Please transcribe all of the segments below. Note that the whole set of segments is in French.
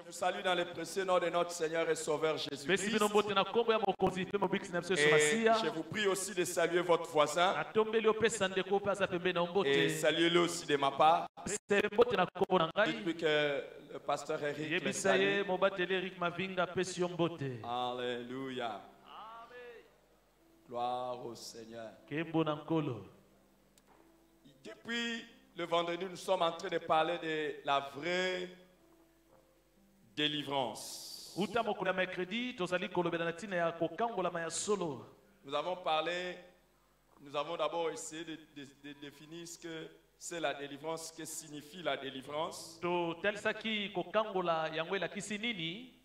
vous salue dans le précieux nom de notre Seigneur et Sauveur Jésus-Christ. Et je vous prie aussi de saluer votre voisin. Et saluez-le aussi de ma part. Dites-lui que le pasteur Eric le salue. Alléluia. Gloire au Seigneur. Depuis le vendredi, nous sommes en train de parler de la vraie délivrance. Nous avons d'abord essayé de définir ce que c'est la délivrance, ce que signifie la délivrance.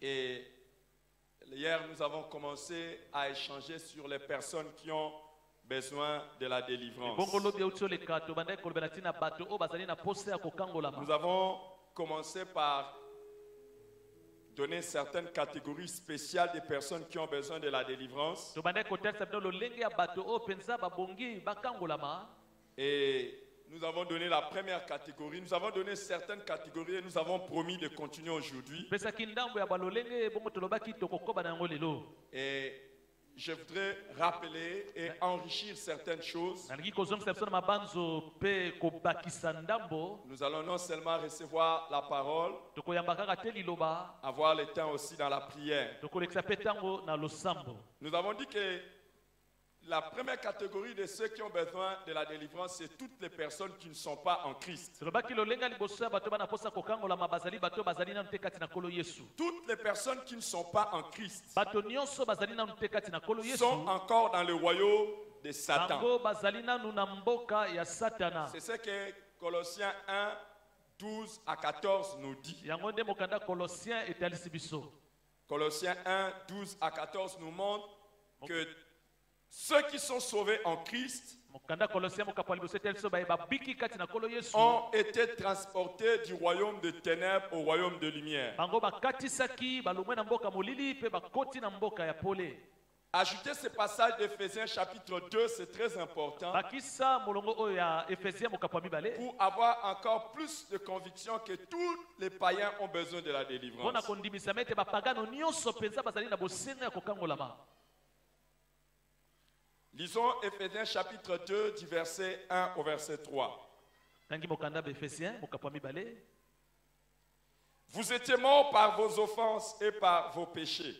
Et hier, nous avons commencé à échanger sur les personnes qui ont besoin de la délivrance. Nous avons commencé par donner certaines catégories spéciales de personnes qui ont besoin de la délivrance. Et nous avons donné la première catégorie. Nous avons donné certaines catégories et nous avons promis de continuer aujourd'hui. Et je voudrais rappeler et enrichir certaines choses. Nous allons non seulement recevoir la parole, avoir le temps aussi dans la prière. Nous avons dit que la première catégorie de ceux qui ont besoin de la délivrance, c'est toutes les personnes qui ne sont pas en Christ. Toutes les personnes qui ne sont pas en Christ sont encore dans le royaume de Satan. C'est ce que Colossiens 1, 12 à 14 nous dit. Colossiens 1, 12 à 14 nous montre que ceux qui sont sauvés en Christ ont été transportés du royaume de ténèbres au royaume de lumière. Ajoutez ce passage d'Éphésiens chapitre 2, c'est très important pour avoir encore plus de conviction que tous les païens ont besoin de la délivrance. Lisons Éphésiens chapitre 2 du verset 1 au verset 3. Vous étiez morts par vos offenses et par vos péchés,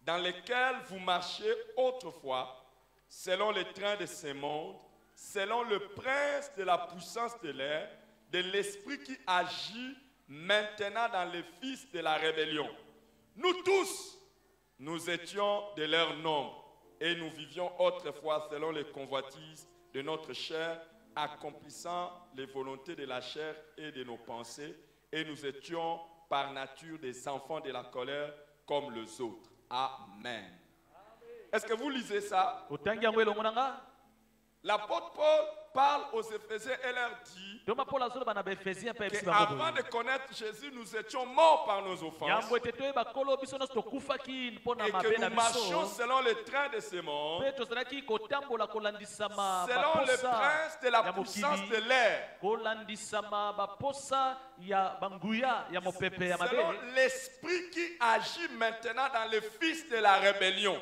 dans lesquels vous marchiez autrefois, selon les trains de ce monde, selon le prince de la puissance de l'air, de l'esprit qui agit maintenant dans les fils de la rébellion. Nous tous, nous étions de leur nombre. Et nous vivions autrefois selon les convoitises de notre chair, accomplissant les volontés de la chair et de nos pensées. Et nous étions par nature des enfants de la colère comme les autres. Amen. Est-ce que vous lisez ça? L'apôtre Paul parle aux Éphésiens et leur dit qu'avant de connaître Jésus, nous étions morts par nos offenses et que nous marchions selon le train de ce monde, selon le prince de la puissance de l'air, selon l'esprit qui agit maintenant dans les fils de la rébellion.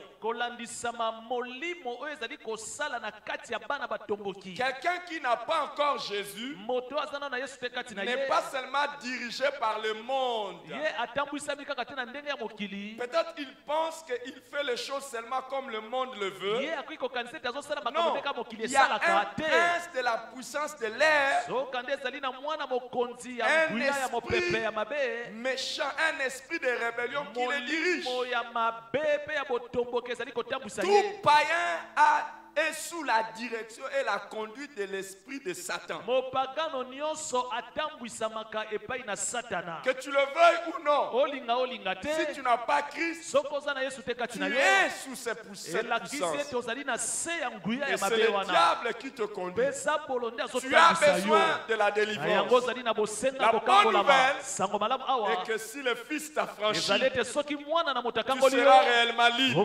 Quelqu'un qui n'a pas encore Jésus n'est pas seulement dirigé par le monde. Peut-être il pense qu'il fait les choses seulement comme le monde le veut. Non, il y a un prince de la puissance de l'air, un esprit méchant, un esprit de rébellion qui le dirige. Tout païen est sous la direction et la conduite de l'esprit de Satan. Que tu le veuilles ou non, si tu n'as pas Christ, tu es sous cette puissance. Et c'est le diable qui te conduit. Tu as besoin de la délivrance. La bonne nouvelle est que si le Fils t'a franchi, tu seras réellement libre.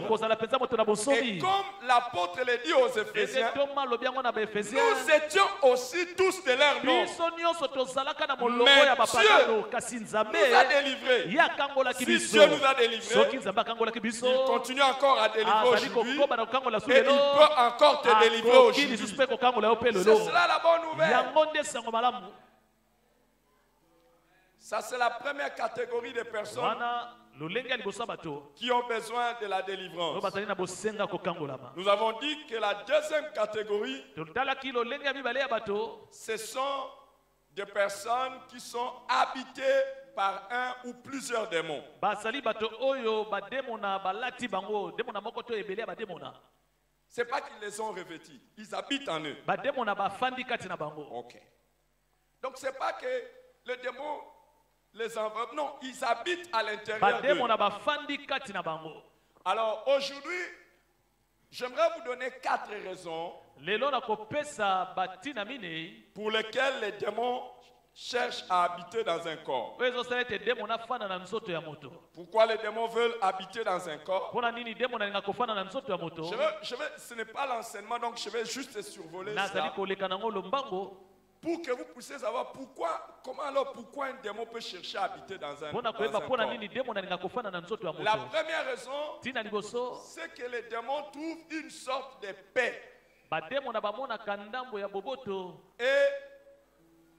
Et comme l'apôtre le dit aux Éphésiens, nous étions aussi tous de leur nom. Mais Dieu nous a délivrés. Si Dieu nous a délivrés, il continue encore à délivrer aujourd'hui. Et il peut encore te délivrer aujourd'hui. C'est cela la bonne nouvelle. Ça, c'est la première catégorie de personnes qui ont besoin de la délivrance. Nous avons dit que la deuxième catégorie, ce sont des personnes qui sont habitées par un ou plusieurs démons. Ce n'est pas qu'ils les ont revêtis, ils habitent en eux. Ok. Donc ce n'est pas que le démon les enveloppe, non, ils habitent à l'intérieur d'eux. Alors aujourd'hui, j'aimerais vous donner 4 raisons pour lesquelles les démons cherchent à habiter dans un corps. Pourquoi les démons veulent habiter dans un corps? Ce n'est pas l'enseignement, donc je vais juste survoler ça. Pour que vous puissiez savoir comment un démon peut chercher à habiter dans un corps. La première raison, c'est que les démons trouvent une sorte de paix et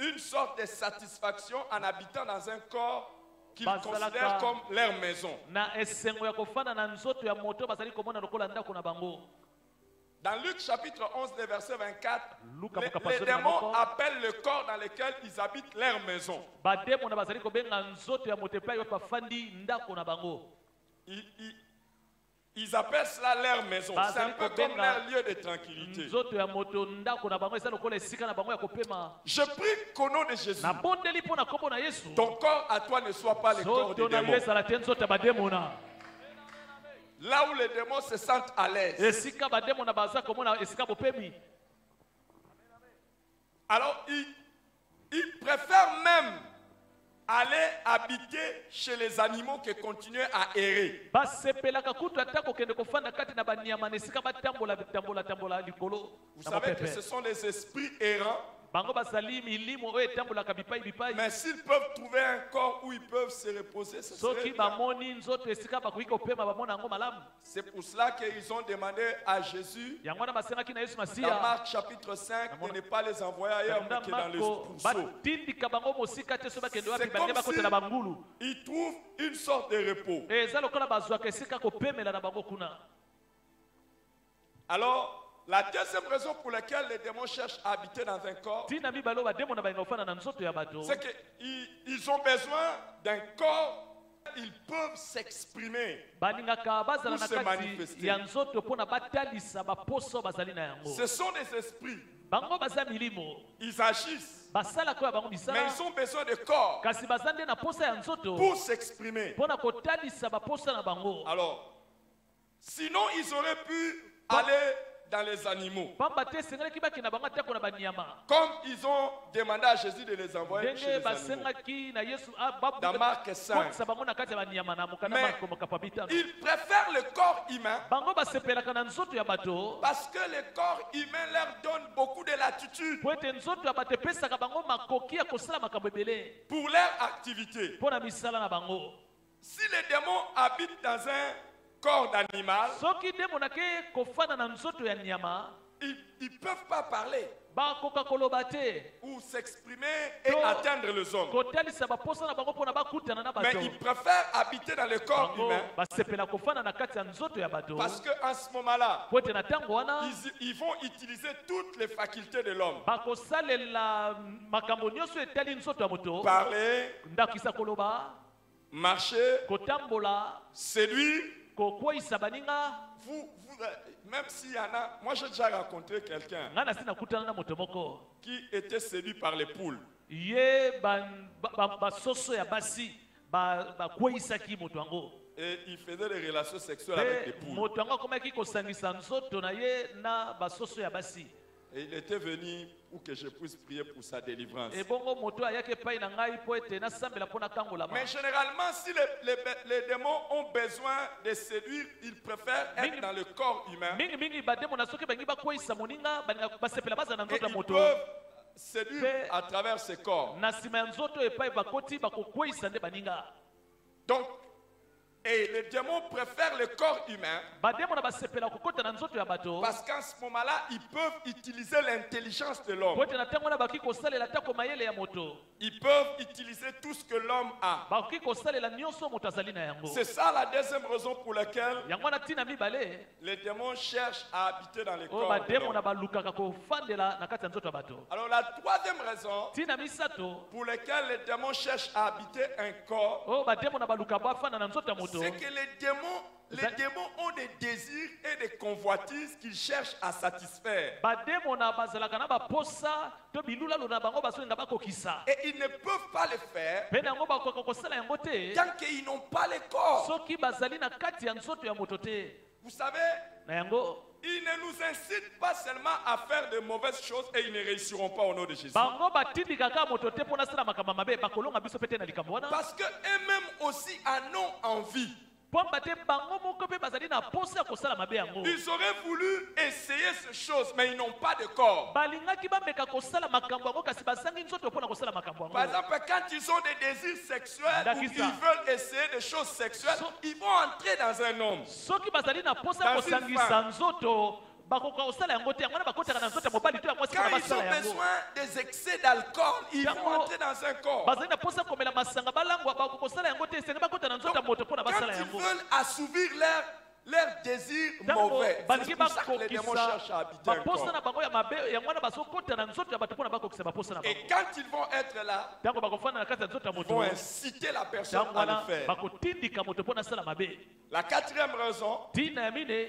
une sorte de satisfaction en habitant dans un corps qu'ils considèrent comme leur maison. Dans Luc chapitre 11, verset 24, les démons appellent le corps dans lequel ils habitent leur maison. Ils appellent cela leur maison. C'est un peu comme leur lieu de tranquillité. Je prie qu'au nom de Jésus, ton corps à toi ne soit pas le corps des démons. Là où les démons se sentent à l'aise. Alors, ils préfèrent même aller habiter chez les animaux que continuer à errer. Vous savez que ce sont les esprits errants. Mais s'ils peuvent trouver un corps où ils peuvent se reposer, ce serait bien. C'est pour cela qu'ils ont demandé à Jésus, dans Marc chapitre 5, de ne pas les envoyer ailleurs, mais que dans les pourceaux. C'est comme s'ils trouvent une sorte de repos. Alors, la deuxième raison pour laquelle les démons cherchent à habiter dans un corps, c'est qu'ils ont besoin d'un corps où ils peuvent s'exprimer ou se manifester. Ce sont des esprits. Ils agissent. Mais ils ont besoin de corps pour s'exprimer. Alors, sinon ils auraient pu aller dans les animaux. Comme ils ont demandé à Jésus de les envoyer chez les animaux. Dans Marc 5. Mais ils préfèrent le corps humain parce que le corps humain leur donne beaucoup de latitude pour leur activité. Si les démons habitent dans un corps d'animal, ils ne peuvent pas parler ou s'exprimer et atteindre les hommes. Mais ils préfèrent habiter dans le corps humain parce qu'en ce moment-là, ils vont utiliser toutes les facultés de l'homme. Parler, marcher, séduire. Même s'il y en a, moi j'ai déjà rencontré quelqu'un qui était séduit par les poules. Et il faisait des relations sexuelles avec les poules. Et il était venu pour que je puisse prier pour sa délivrance. ebongo moto ayaki epai na ngai po ete nasambela mpo nakangolama. Mais généralement, si les démons ont besoin de séduire, ils préfèrent être dans le corps humain. mingi bademo na soki bangi bakweyisa moninga balinga basepela baza na Et nzoto ya ils moto peuvent séduire à travers ce corps. na nsima ya nzoto epai bakoti bakokweyisa nde baninga. Donc, et les démons préfèrent le corps humain bademo na basepela kokota na nzoto ya bato parce qu'en ce moment-là, ils peuvent utiliser l'intelligence de l'homme. po ete na ntango wana bakoki kosalela atako mayele ya moto, Ils peuvent utiliser tout ce que l'homme a. bakoki kosalela nyonso moto azali na yango. C'est ça la deuxième raison pour laquelle yango wana ntina mibale les démons cherchent à habiter dans le oyo corps de bademo l'homme. na balukaka kofandela na kati ya nzoto ya bato. Alors la troisième raison ntina misato pour laquelle les démons cherchent à habiter un corps, oyo bademo na baluka bafanda na nzoto ya moto, c'est que les démons ont des désirs et des convoitises qu'ils cherchent à satisfaire. bademo na bazalaka na baposa to bilulalo na bango bazolinga bakokisa, Et ils ne peuvent pas le faire mpe na yango bakoka kosala yango te tant qu'ils n'ont pas le corps. soki bazali na kati ya nzoto ya moto te. Vous savez, Na yango ils ne nous incitent pas seulement à faire de mauvaises choses et ils ne réussiront pas au nom de Jésus. bango batindikaka moto te mpo nasala makambo mabe bakolonga biso mpe te na likambo wana, Parce qu'eux-mêmes aussi en ont envie. pamba te bango moko mpe bazali na posa ya kosala mabe yango. Ils auraient voulu essayer ces choses, mais ils n'ont pas de corps. balingaki bameka kosala makambo yango kasi bazangi nzoto mpo na kosala makambo Par yango. exemple, quand ils ont des désirs sexuels ou Dakisa. ils veulent essayer des choses sexuelles, ils vont entrer dans un homme. soki bazali na posa ya Dans une kosangisa femme. nzoto bakoka kosala yango te, yango wana bakotaka na nzoto ya mobali to ya mwasi Quand mpona ils basala ont yango. besoin des excès d'alcool, ils vont Yango. entrer dans un corps. bazali na posa komela masanga balangwa bakoka kosala yango te, esenge bakota na nzoto ya moto mpona Quand basala ils yango. veulent assouvir leurs désirs Ntango mauvais, c'est balingi pour ça que les démons cherchent à bakokisa habiter un baposa corps. na bango ya mabe, yango wana bazokota na nzoto ya bato mpona bakokisa baposa na bango. Et quand ils vont être là, ntango bakofanda na kati ya nzoto ya ils moto, vont inciter la personne ntango à le wana faire. bakotindika moto mpona asala mabe. La quatrième raison ntina ya mine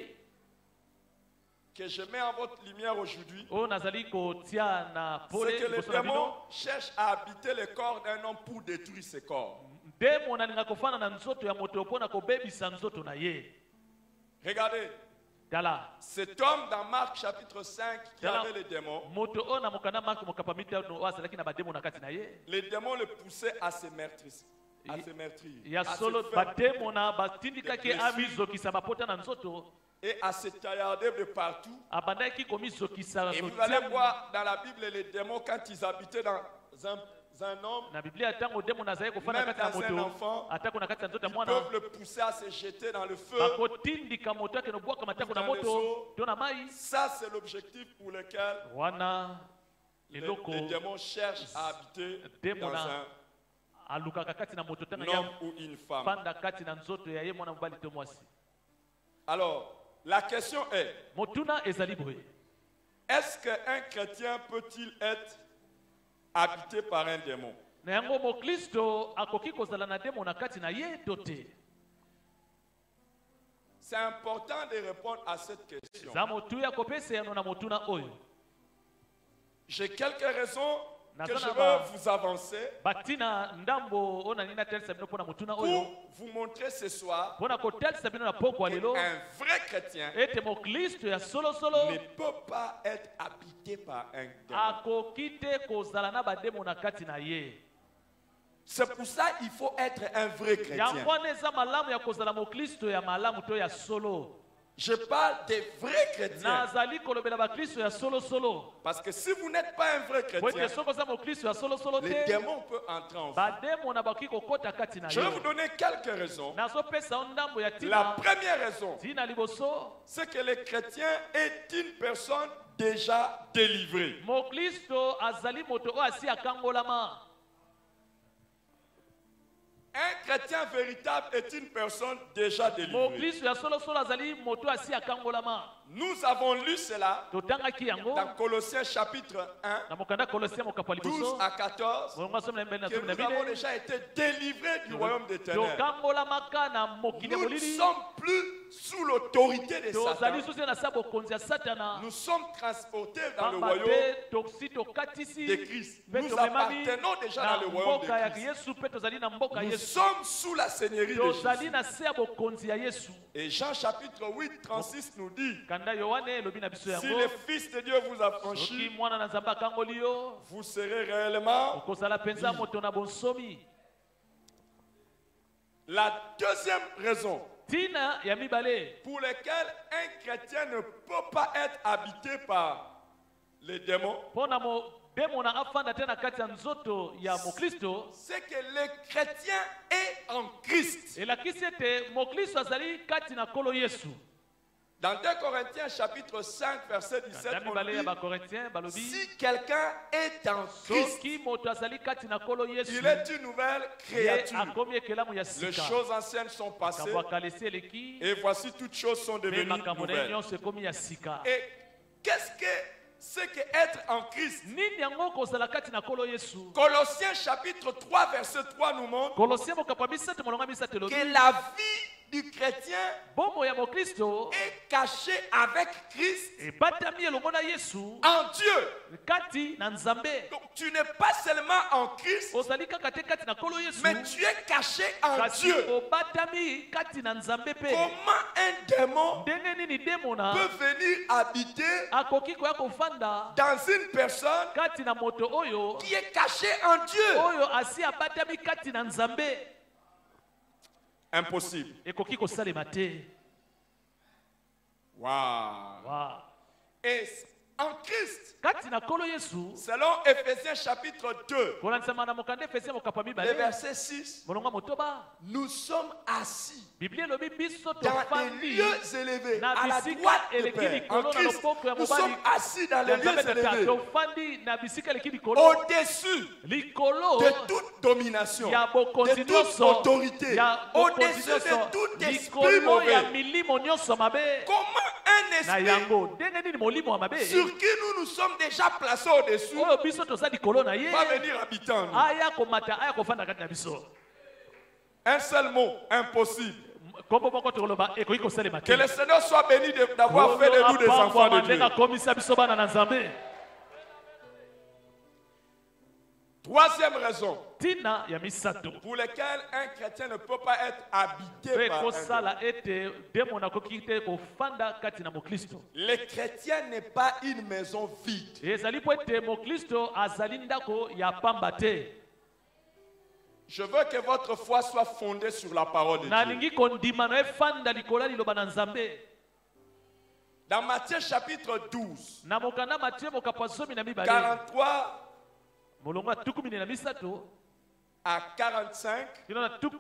que je mets en votre lumière aujourd'hui, oyo nazali kotia na pole c'est que les liboso na démons bino, cherchent à habiter le corps d'un homme pour détruire ce corps. demo nalinga kofanda na nzoto ya moto mpona kobebisa nzoto na ye. Regardez, tala cet homme dans Marc chapitre 5 qui Tala. avait les démons, moto oyo na mokanda mark mokapa mitano oyo azalaki na bademo na kati na ye les démons le poussaient à se meurtrir. À se meurtrir. ya À se solo faire bademo na batindikaki Des blessures. amizokisa bapota na nzoto, et à se taillarder de partout. abandaki komizokisa Et vous allez voir dans la Bible les démons quand ils habitaient dans un homme, na biblia ntango demo na azali kofanda Même kati ya dans un moto enfant, atako na kati ya nzoto ya ils mwana, peuvent le pousser à se jeter dans le feu. bakotindika moto yake nobwaka matako na Dans les eaux. moto to na mai Ça, c'est l'objectif pour lequel wana les eloko démons cherchent à habiter Démons dans na- un alukaka kati na moto tanga ya homme ou une femme. fanda kati na nzoto ya ye mwana mobali to mwasi. Alors, la question est, motuna ezali boye, est-ce qu'un chrétien peut-il être habité par un démon? na yango mokristo akoki kozala na demo na kati na ye to te? C'est important de répondre à cette question. za motuya kopesa yano na motuna oyo. J'ai quelques raisons que je Nazana veux ba- vous avancer batina ndambo ona nina telisa bino mpona motuna pour oyo vous montrer ce soir mpona kotelisa bino na poko ya lelo qu'un vrai chrétien ete mokristo ya solosolo ne peut pas être habité par un démon. akoki te kozala na bademo na kati na ye. C'est pour ça qu'il faut être un vrai chrétien. yango wana eza malamu ya kozala mokristo ya malamu to ya solo. Je parle des vrais chrétiens. nazali kolobela bakristo ya solosolo Parce que si vous n'êtes pas un vrai po chrétien, ete soki oza mokristo ya solosolo les te, démons peuvent entrer en vous. bademo na bakoki kokota kati na Je vais vous yo. donner quelques raisons. nazopesa yo ndambo ya La ntina première raison, ntina liboso, c'est que le chrétien est une personne déjà délivrée. mokristo azali moto oyo asi akangolama. Un chrétien véritable est une personne déjà délivrée. mokristo ya solosolo azali moto oyo asi akangolama. Nous avons lu cela totangaki yango dans Colossiens chapitre 1, na mokanda kolosien mokapa 12 liboso à 14, molongo ya somi na mibale na que somi na nous avons mine, déjà été délivrés du royaume des ténèbres. tokangolamaka na mokili ya Nous ne molili, sommes plus sous l'autorité de tozali Satan. susi na sa bokonzi ya satana. Nous sommes transportés dans le pamba royaume te tosi tokatisi de Christ. mpe Nous tomemami appartenons déjà na dans le royaume mboka ya de Christ. yesu mpe tozali na mboka Nous yesu, sommes sous la seigneurie de tozali Jésus. na se ya bokonzi ya yesu. Et Jean chapitre 8, 36 nous dit Kana Yolanda Yohane lobi na biso Si yango. le Fils de Dieu vous a Soki franchi, mwana na Nzambe akangoli yo, vous serez réellement. okozala penza moto na bonsomi. La deuxième raison Tina ya mibale. pour laquelle un chrétien ne peut pas être habité par les démons, Pona mo demo na afanda tena kati ya nzoto ya Mokristo. c'est que le chrétien est en Christ. Elakisi ete Mokristo azali kati na kolo Yesu. Dans 2 Corinthiens chapitre 5 verset 17, Ya on mibale ya dit, Bakorintien balobi. si quelqu'un est en Christ, Soki moto azali kati na kolo Yesu. il est une nouvelle Ye créature. akomi ekelamu ya Les sika. choses anciennes sont passées Makambo akalesi eleki. et voici toutes choses sont Mpe devenues makambo na ye nouvelles. nyonso ekomi ya sika. Et qu'est-ce que c'est que être en Christ? Nini yango kozala kati na kolo Yesu? Colossiens chapitre 3 verset 3 nous montre Kolosien mokapa misato molonga misato elobi. que la vie du chrétien Bombo ya Mokristo est cachée avec Christ ebatami elongo na Yesu en Dieu. kati na Nzambe. Donc tu n'es pas seulement en Christ, Ozali kaka te kati na kolo Yesu. mais tu es caché en Kasi Dieu. obatami kati na Nzambe pe. Comment un démon Ndenge nini demona peut venir habiter akoki koya kofanda dans une personne kati na moto oyo qui est cachée en Dieu? oyo asi abatami kati na Nzambe? Impossible. Ekoki kosalema te. Wow. Wow. Et en Christ, Kati na kolo Yesu. selon Ephésiens chapitre 2, Kolanisama na mokande Efesien mokapa le mibale. verset 6, Molonga motoba. nous sommes assis Biblia elobi biso dans des tofandi lieux élevés, na à la bisika droite du eleki Père. En likolo na Christ, loboko ya nous sommes mobali. assis dans les Ya lieux Nzambe tata, élevés, tofandi na bisika eleki likolo. au-dessus Likolo de toute domination, ya bokonzi de toute nyonso. autorité, Ya bokonzi au-dessus nyonso. de tout esprit Likolo ya mauvais. milimo nyonso mabe. Comment un Na esprit yango ndenge nini molimo wa mabe. sur qui nous nous sommes déjà placés au-dessus Oyo biso toza likolo na ye. va venir habiter en nous? Aya komata aya kofanda kati na biso. Un seul mot, impossible. Kombo moko toloba ekoki kosalema Que te. le Seigneur soit béni d'avoir fait de nous des enfants de Dieu. Ndenga komisa biso bana na Nzambe. Troisième raison Tina ya misato. pour laquelle un chrétien ne peut pas être habité Pe par un démon. kosala ete demo na koki te kofanda kati na Mokristo. Le chrétien n'est pas une maison vide. Ezali po ete Mokristo azali ndako ya pamba te. Je veux que votre foi soit fondée sur la parole de Dieu. Nalingi kondima na efanda likola liloba na Nzambe. Dans Matthieu chapitre 12, Na mokanda Matthieu mokapa 12 43 molongo ya 13 à 45, kino na 15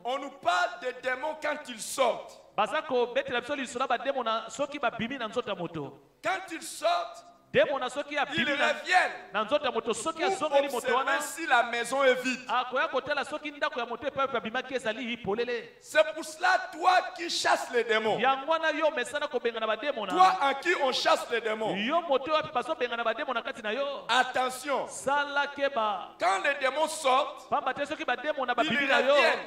on nous parle des démons quand ils sortent. baza kobetela biso liso na bademo na soki babimi na nzoto ya moto. Quand ils sortent, Demo na soki ils abimi reviennent na nzoto ya moto soki pour azongeli moto wana observer si la maison est vide. akoya kotala soki ndako ya moto epai babimaki ezali polele. C'est pour cela, toi qui chasses les démons, Yango wana yo mesana kobenga na bademo toi na en qui on chasse les démons, yo moto wapi bazobenga na bademo na kati na yo. attention, Sala keba quand les démons sortent, pamba te soki bademo na babimi Ils na yo reviennent.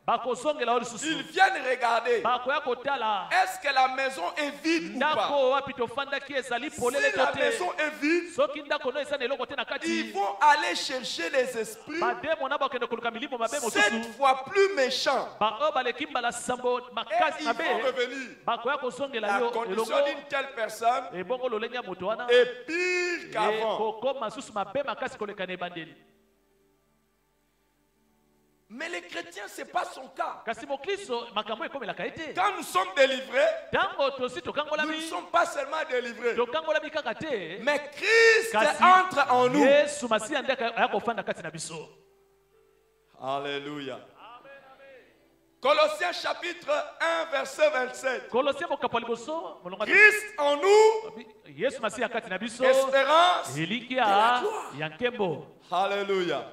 bakozongela yo ils lisusu viennent regarder, bakoya kotala est-ce que la maison est vide ou pas? ndako wapi tofandaki ezali polele Si to la te. maison est vide, Soki ndako no eza na eloko te na ils kati vont aller chercher les esprits bademo na bakende koluka milimo mabe 7 mosusu fois plus méchants. baoyo baleki mbala sambo Et makasi ils mabe vont revenir. bakoya kozongela La yo condition elongo d'une telle personne ebongo lolenge ya moto wana est pire qu'avant. ekokoma susu mabe makasi koleka na ebandeli. Mais les chrétiens, ce n'est pas son cas. Kasi mokristo makambo ekomelaka ye te. Quand nous sommes délivrés, Ntango tosi nous ne tokangolami sommes pas seulement délivrés, tokangolami kaka te. mais Christ Kasi entre en nous. Yesu masiya nde aya kofanda kati na biso. Alléluia. Colossiens chapitre 1, verset 27. Kolosien mokapa liboso molonga Christ en nous, Yesu masiya kati na biso espérance. eliki de la ya gloire. ya nkembo. Alléluia.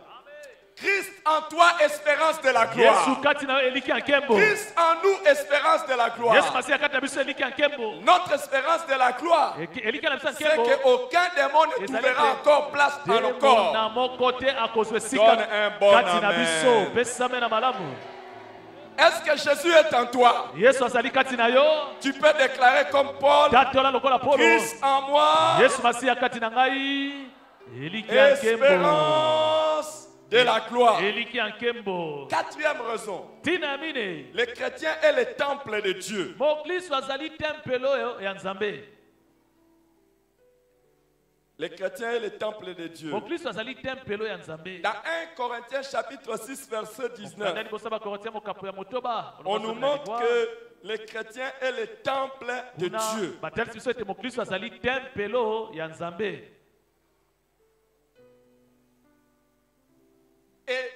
Christ en toi, espérance de la Yesu gloire. kati na eliki ya nkembo. Christ en nous, espérance de la Yesu gloire. masiya kati na biso eliki ya nkembo. Notre espérance de la gloire, Eliki na biso ya c'est nkembo. qu'aucun démon ne trouvera encore place dans nos corps. na moko te akozwa Donne esika un bon kati na amen. biso. Pesame na malamu. Est-ce que Jésus est en toi? Yesu azali kati na yo. Tu peux déclarer comme Paul, Tatola lokola Polo. Christ en moi, Yesu masiya kati na ngai eliki ya nkembo. espérance de la gloire. eliki ya nkembo. Quatrième raison, Tina ya mine, les chrétiens est le temple de Dieu. mokristo azali tempelo oyo ya nzambe. Les chrétiens est le temple de Dieu. Mokristo azali tempelo ya nzambe. Dans 1 Corinthiens chapitre 6 verset 19, Okanda liboso bakorintia mokapo ya motoba. on nous montre que les chrétiens est le temple de Dieu. batalisi biso ete mokristo azali tempelo ya nzambe. Et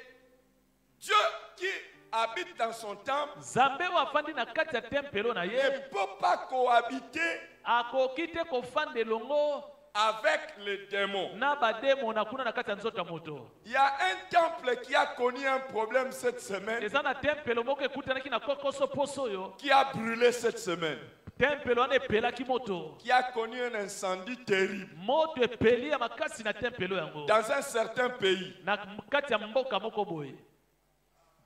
Dieu qui habite dans son temple nzambe oyo afandi na kati ya tempelo na ne ye peut pas cohabiter akoki te kofanda elongo avec les démons. na bademo na kuna na kati ya nzoto ya moto. Il y a un temple qui a connu un problème cette semaine, eza na tempelo moko ekutanaki na kokoso poso oyo. qui a brûlé cette semaine, tempelo wana epelaki moto. qui a connu un incendie terrible moto epeli ya makasi na tempelo yango dans un certain pays, na kati ya mboka moko boye.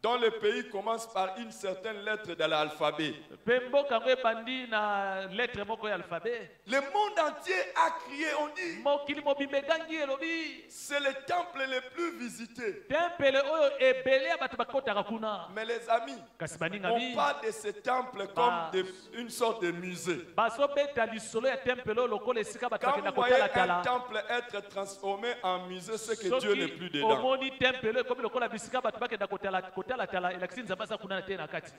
dont le pays commence par une certaine lettre de l'alphabet. Mpe mboka yango ebandi na lettre moko ya alphabet. Le monde entier a crié, on dit, mokili mobimba egangi elobi c'est le temple le plus visité. tempelo oyo ebele ya bato bakotaka kuna. Mais les amis, kasi on baningami parle de ce temple comme une sorte de musée. bazobeta lisolo ya tempelo lokola esika bato Quand bakenda vous voyez un kotalatala. temple être transformé en musée, c'est que Dieu n'est plus soki dedans. omoni tempelo ekomi lokola bisika bato bakenda kotalatala elakisi nzambe aza kuna te na kati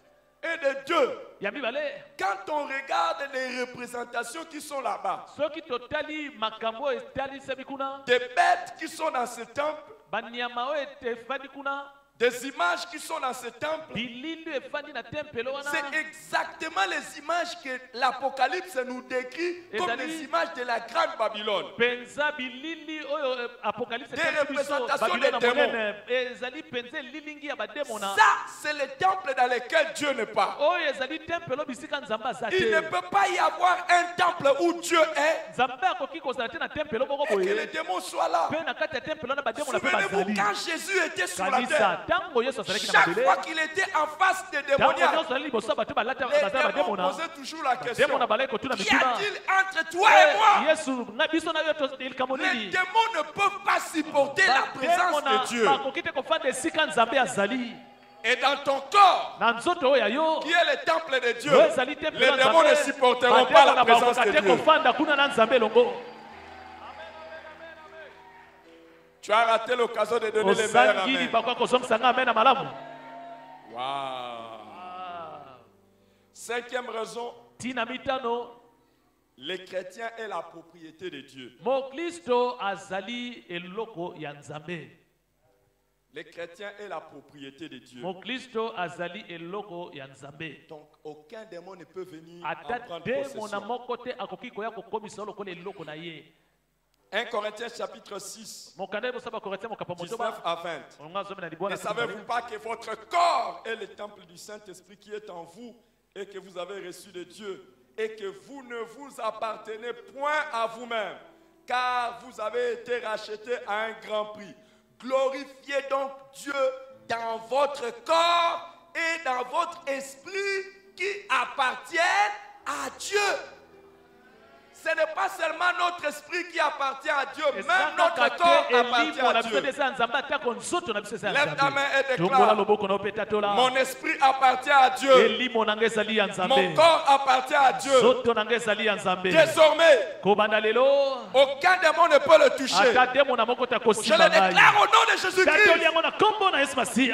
Et de Dieu, ya mibale. quand on regarde les représentations qui sont là-bas, soki totali makambo oyo etalisemi kuna, des bêtes qui sont dans ce temple, banyama oyo efandi kuna, des images qui sont dans ce temple, bilili oyo efandi na tempelo wana, c'est exactement les images que l'Apocalypse nous décrit comme Ezali- les images de la grande Babylone. penza bilili oyo apocalypse Des etalisi biso, représentations Babylone des ya monene, ezali penza elilingi ya bademona Ça, c'est le temple dans lequel Dieu n'est pas. oyo ezali tempelo bisika nzambe aza Il ne te. peut pas y avoir un temple où Dieu est nzambe akoki kozala te na tempelo moko et que les boye démons soient là. mpe na kati ya tempelo wana bademona mpe Souvenez-vous, bazali. quand Jésus était sur la kanisa terre, ntango yesu azalaki na chaque mabele, fois qu'il était en face des ntango démoniaques, nyonso azali liboso ya bato bazala les démons bademona, posaient toujours la question, bademona balai kotuna qu'y mituna a-t-il entre toi et moi? yesu biso na yo likambo Les nini. démons ne peuvent pas supporter la présence de Dieu. bakoki te kofanda esika nzambe azali. Et dans ton corps, na nzoto oyo ya yo qui est le temple de Dieu, oyo ezali les tempelo ya démons ne nzambe, supporteront pas la bademona présence bakoka de te Dieu. kofanda kuna na nzambe elongo. Tu as raté l'occasion de donner les meilleurs osangili amen. bakoka kozongisa nga amen na malamu. Wow. Cinquième raison, tina mitano, les chrétiens est la propriété de Dieu. mokristo azali eloko ya nzambe. Les chrétiens est la propriété de Dieu. mokristo azali eloko ya nzambe. Donc aucun démon ne peut venir ata en prendre demo na possession. moko te akoki koya kokomisa lokola eloko na ye. 1 Corinthiens chapitre 6, mokanda ebosaba koretia mokapa 19 motoba à 20. olonga zomena Ne libwana savez-vous pas que votre corps est le temple du Saint-Esprit qui est en vous et que vous avez reçu de Dieu et que vous ne vous appartenez point à vous-même car vous avez été rachetés à un grand prix. Glorifiez donc Dieu dans votre corps et dans votre esprit qui appartiennent à Dieu. Ce n'est pas seulement notre esprit qui appartient à Dieu, même notre corps appartient à Dieu. Lève ta main et déclare: mon esprit appartient à Dieu. Mon corps appartient à Dieu. Désormais, aucun démon ne peut le toucher. Je le déclare au nom de Jésus-Christ.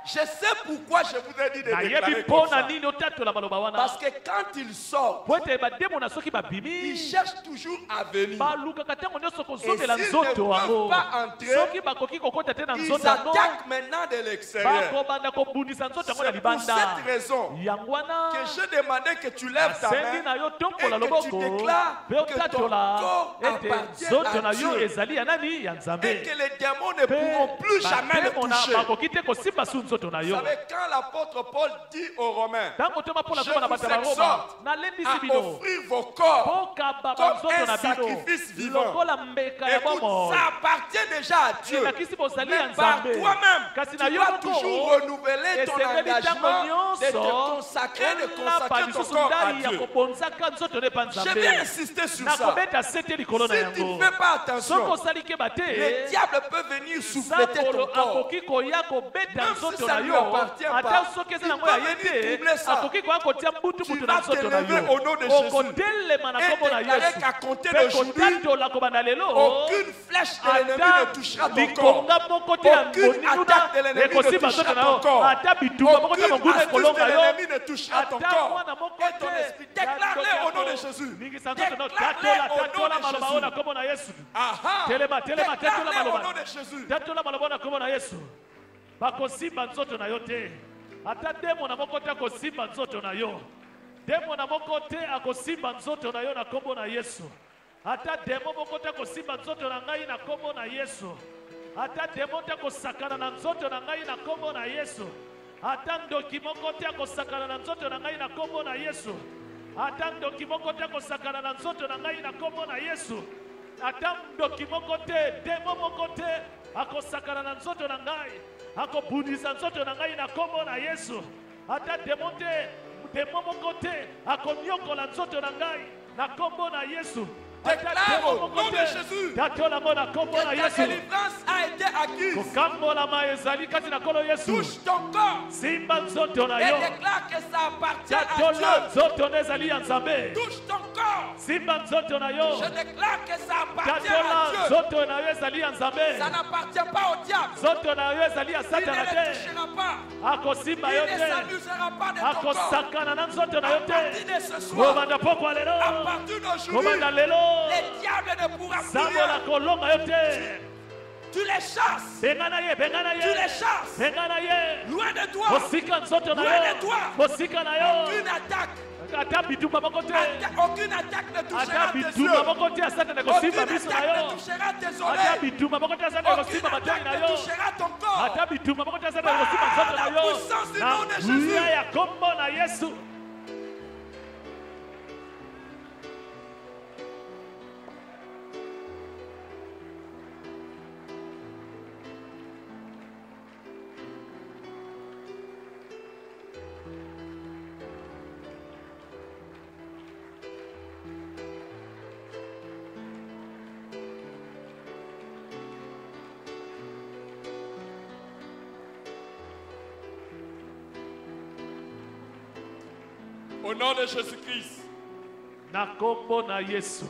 Je sais pourquoi je vous ai dit de déclarer comme ça. Parce que quand ils sortent, ils cherchent toujours à venir. Et s'ils ne peuvent pas entrer, ils attaquent maintenant de l'extérieur. C'est pour cette raison que je demandais que tu lèves ta main et que tu déclares que ton corps appartient à Dieu. Et que les démons ne pourront plus jamais le toucher. nzoto na Vous yo. savez, quand l'apôtre Paul dit aux Romains, Tango tema pona je koma na vous bato ya Roma. exhorte Na lendi à sibino. offrir vos corps Pokaba comme nzoto un na bino. sacrifice vivant. Lokola mbeka ya Écoute, bomo. ça appartient déjà à Dieu. Elakisi bozali ya Mais par Nzambe. toi-même, Kasi tu na yo dois moko, toujours renouveler ton esengeli ntango engagement de te nyonso, consacrer, de olapa consacrer ton lisusu corps à ndai ya Dieu. kobonzaka nzoto ne pa Je Nzambe. vais insister sur ça. Nakobeta sete likolo na Si tu yango. ne fais pas Soko attention, osali keba te, le diable peut venir souffleter ton Sambolo corps. akoki koya kobeta Même si nzoto ça na lui yo, appartient pas, ata soki eza il nango peut ya venir ye troubler te, ça. akoki koya kotia mbutu Tu mutu na vas nzoto na t'élever yo. au nom de Jésus. Okotelema na Et kombo na déclarer Yesu. qu'à compter Mpe d'aujourd'hui, kotatola kobanda lelo, aucune flèche de l'ennemi ata ne touchera ton corps. likonga moko te ya Aucune attaque de monina l'ennemi ne ekosimba touchera nzoto na ton yo, corps. ata bitumba moko te ya Aucune monguna astuce de ekolonga yo, l'ennemi ne touchera ton ata corps mwana moko et ton te esprit. Déclare-le au nom de Jésus. ningisa nzoto na yo, Déclare-le au tatola nom de maloba oyo na Jésus. kombo na Yesu. Aha. Telema, tatola Déclare-le au nom maloba. de Jésus. Tatola maloba na kombo na Yesu. Bakosimba nzoto na yo te. Ata demo na moko te akosimba nzoto na yo. Demo na moko te akosimba nzoto na yo na kombo na Yesu. Ata demo moko te akosimba nzoto na ngai na kombo na Yesu. Ata demo te akosakana na nzoto na ngai na kombo na Yesu. Ata ndoki moko te akosakana na nzoto na ngai na kombo na Yesu. Ata ndoki moko te akosakana na nzoto na ngai na kombo na Yesu. Ata ndoki moko te, demo moko te akosakana na nzoto na ngai, akobundisa nzoto na ngai na kombo na Yesu. Ata demo te, demo moko te akonyokola nzoto na ngai na kombo na Yesu. Déclare au nom de Jésus Que que ta délivrance a été acquise. Touche ton corps Simba nzoto na et yo. déclare que ça appartient à Tatola Dieu. nzoto na ezali ya Nzambe. Touche ton corps. Simba nzoto na yo. Je déclare que ça appartient Tatola à Dieu. nzoto na yo ezali ya Nzambe. Ça n'appartient pas au diable. Nzoto na yo ezali ya Il ne Satana le te. touchera pas. Akosimba Il yo ne te. s'amusera pas de ton corps. Akosakana na nzoto na yo À partir te. de ce soir, Kobanda pokwa à lelo. partir d'aujourd'hui, Kobanda lelo. les diables ne pourront plus Sambola rien. kolonga yo te. Tu les chasses. Bengana ye, bengana Tu les ye. chasses. Bengana ye. Loin de toi. Mosika nzoto na Loin yo. de toi. Mosika na yo. Aucune attaque. Ata bitumba moko te. Aucune attaque ne touchera Ata tes bitumba yeux. moko te asata na Aucune kosimba biso na attaque ne yo. touchera tes Ata oreilles. bitumba moko te asata na Aucune kosimba matoi attaque na ne yo. touchera ton corps. Ata bitumba moko te asata na kosimba nzoto na la yo. puissance du Na nom de Jésus. nguya ya kombo na Yesu. Au nom de Jésus-Christ. Na kombo na Yesu.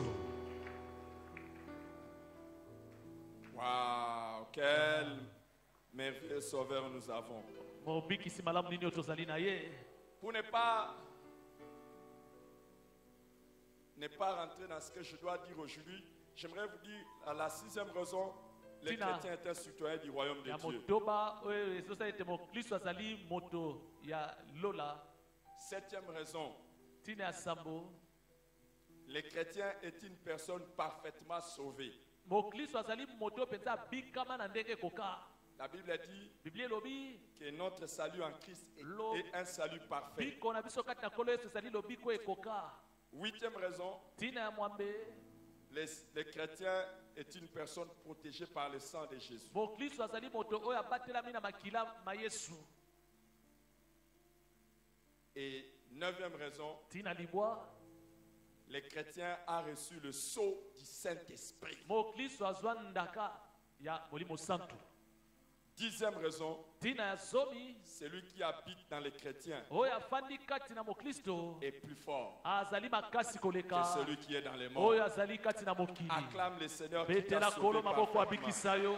Waouh, quel merveilleux sauveur nous avons. Mobikisi malamu nini otozali na ye. Pour ne pas rentrer dans ce que je dois dire aujourd'hui, j'aimerais vous dire à la 6e raison, les Tina. chrétiens étaient citoyens du royaume de Ya Dieu. motoba oyo ezosa ete mokristo azali moto ya lola. 7e raison, Tina ya sambo. les chrétiens est une personne parfaitement sauvée. Mokristo azali moto penza bikama na ndenge koka. La Bible dit Biblia elobi que notre salut en Christ est un salut parfait. biko na biso kati na kolo Yesu ezali lobiko ekoka. 8e raison, Tina ya mwambe. les chrétiens est une personne protégée par le sang de Jésus. Mokristo azali moto oyo abatelami na makila ma Yesu. Et 9e raison, Tina libwa. les chrétiens ont reçu le sceau du Saint-Esprit. Mokristo azwa ndaka ya molimo santu. 10e raison, Tina ya zomi. celui qui habite dans les chrétiens Oyo afandi kati na mokristo. est plus fort Azali makasi que koleka. celui qui est dans les morts. Oyo azali kati na mokili. Acclame le Seigneur qui t'a Betela sauvé kolo maboko parfaitement. abikisa yo.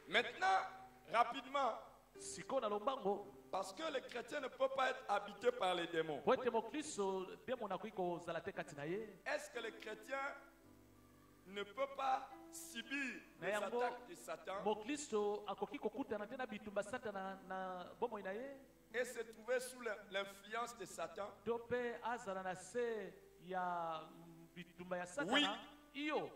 Maintenant, rapidement, Siko na lombango. parce que les chrétiens ne peuvent pas être habités par les démons. Po ete mokristo demo na kuyi kozala te kati na ye. Est-ce que les chrétiens ne peuvent pas subir les Na yango, attaques de Satan mokristo akoki kokutana te na bitumba satana na bomoi na ye. et se trouver sous l'influence de Satan? To mpe azala na se ya bitumba ya Oui. Satana iyo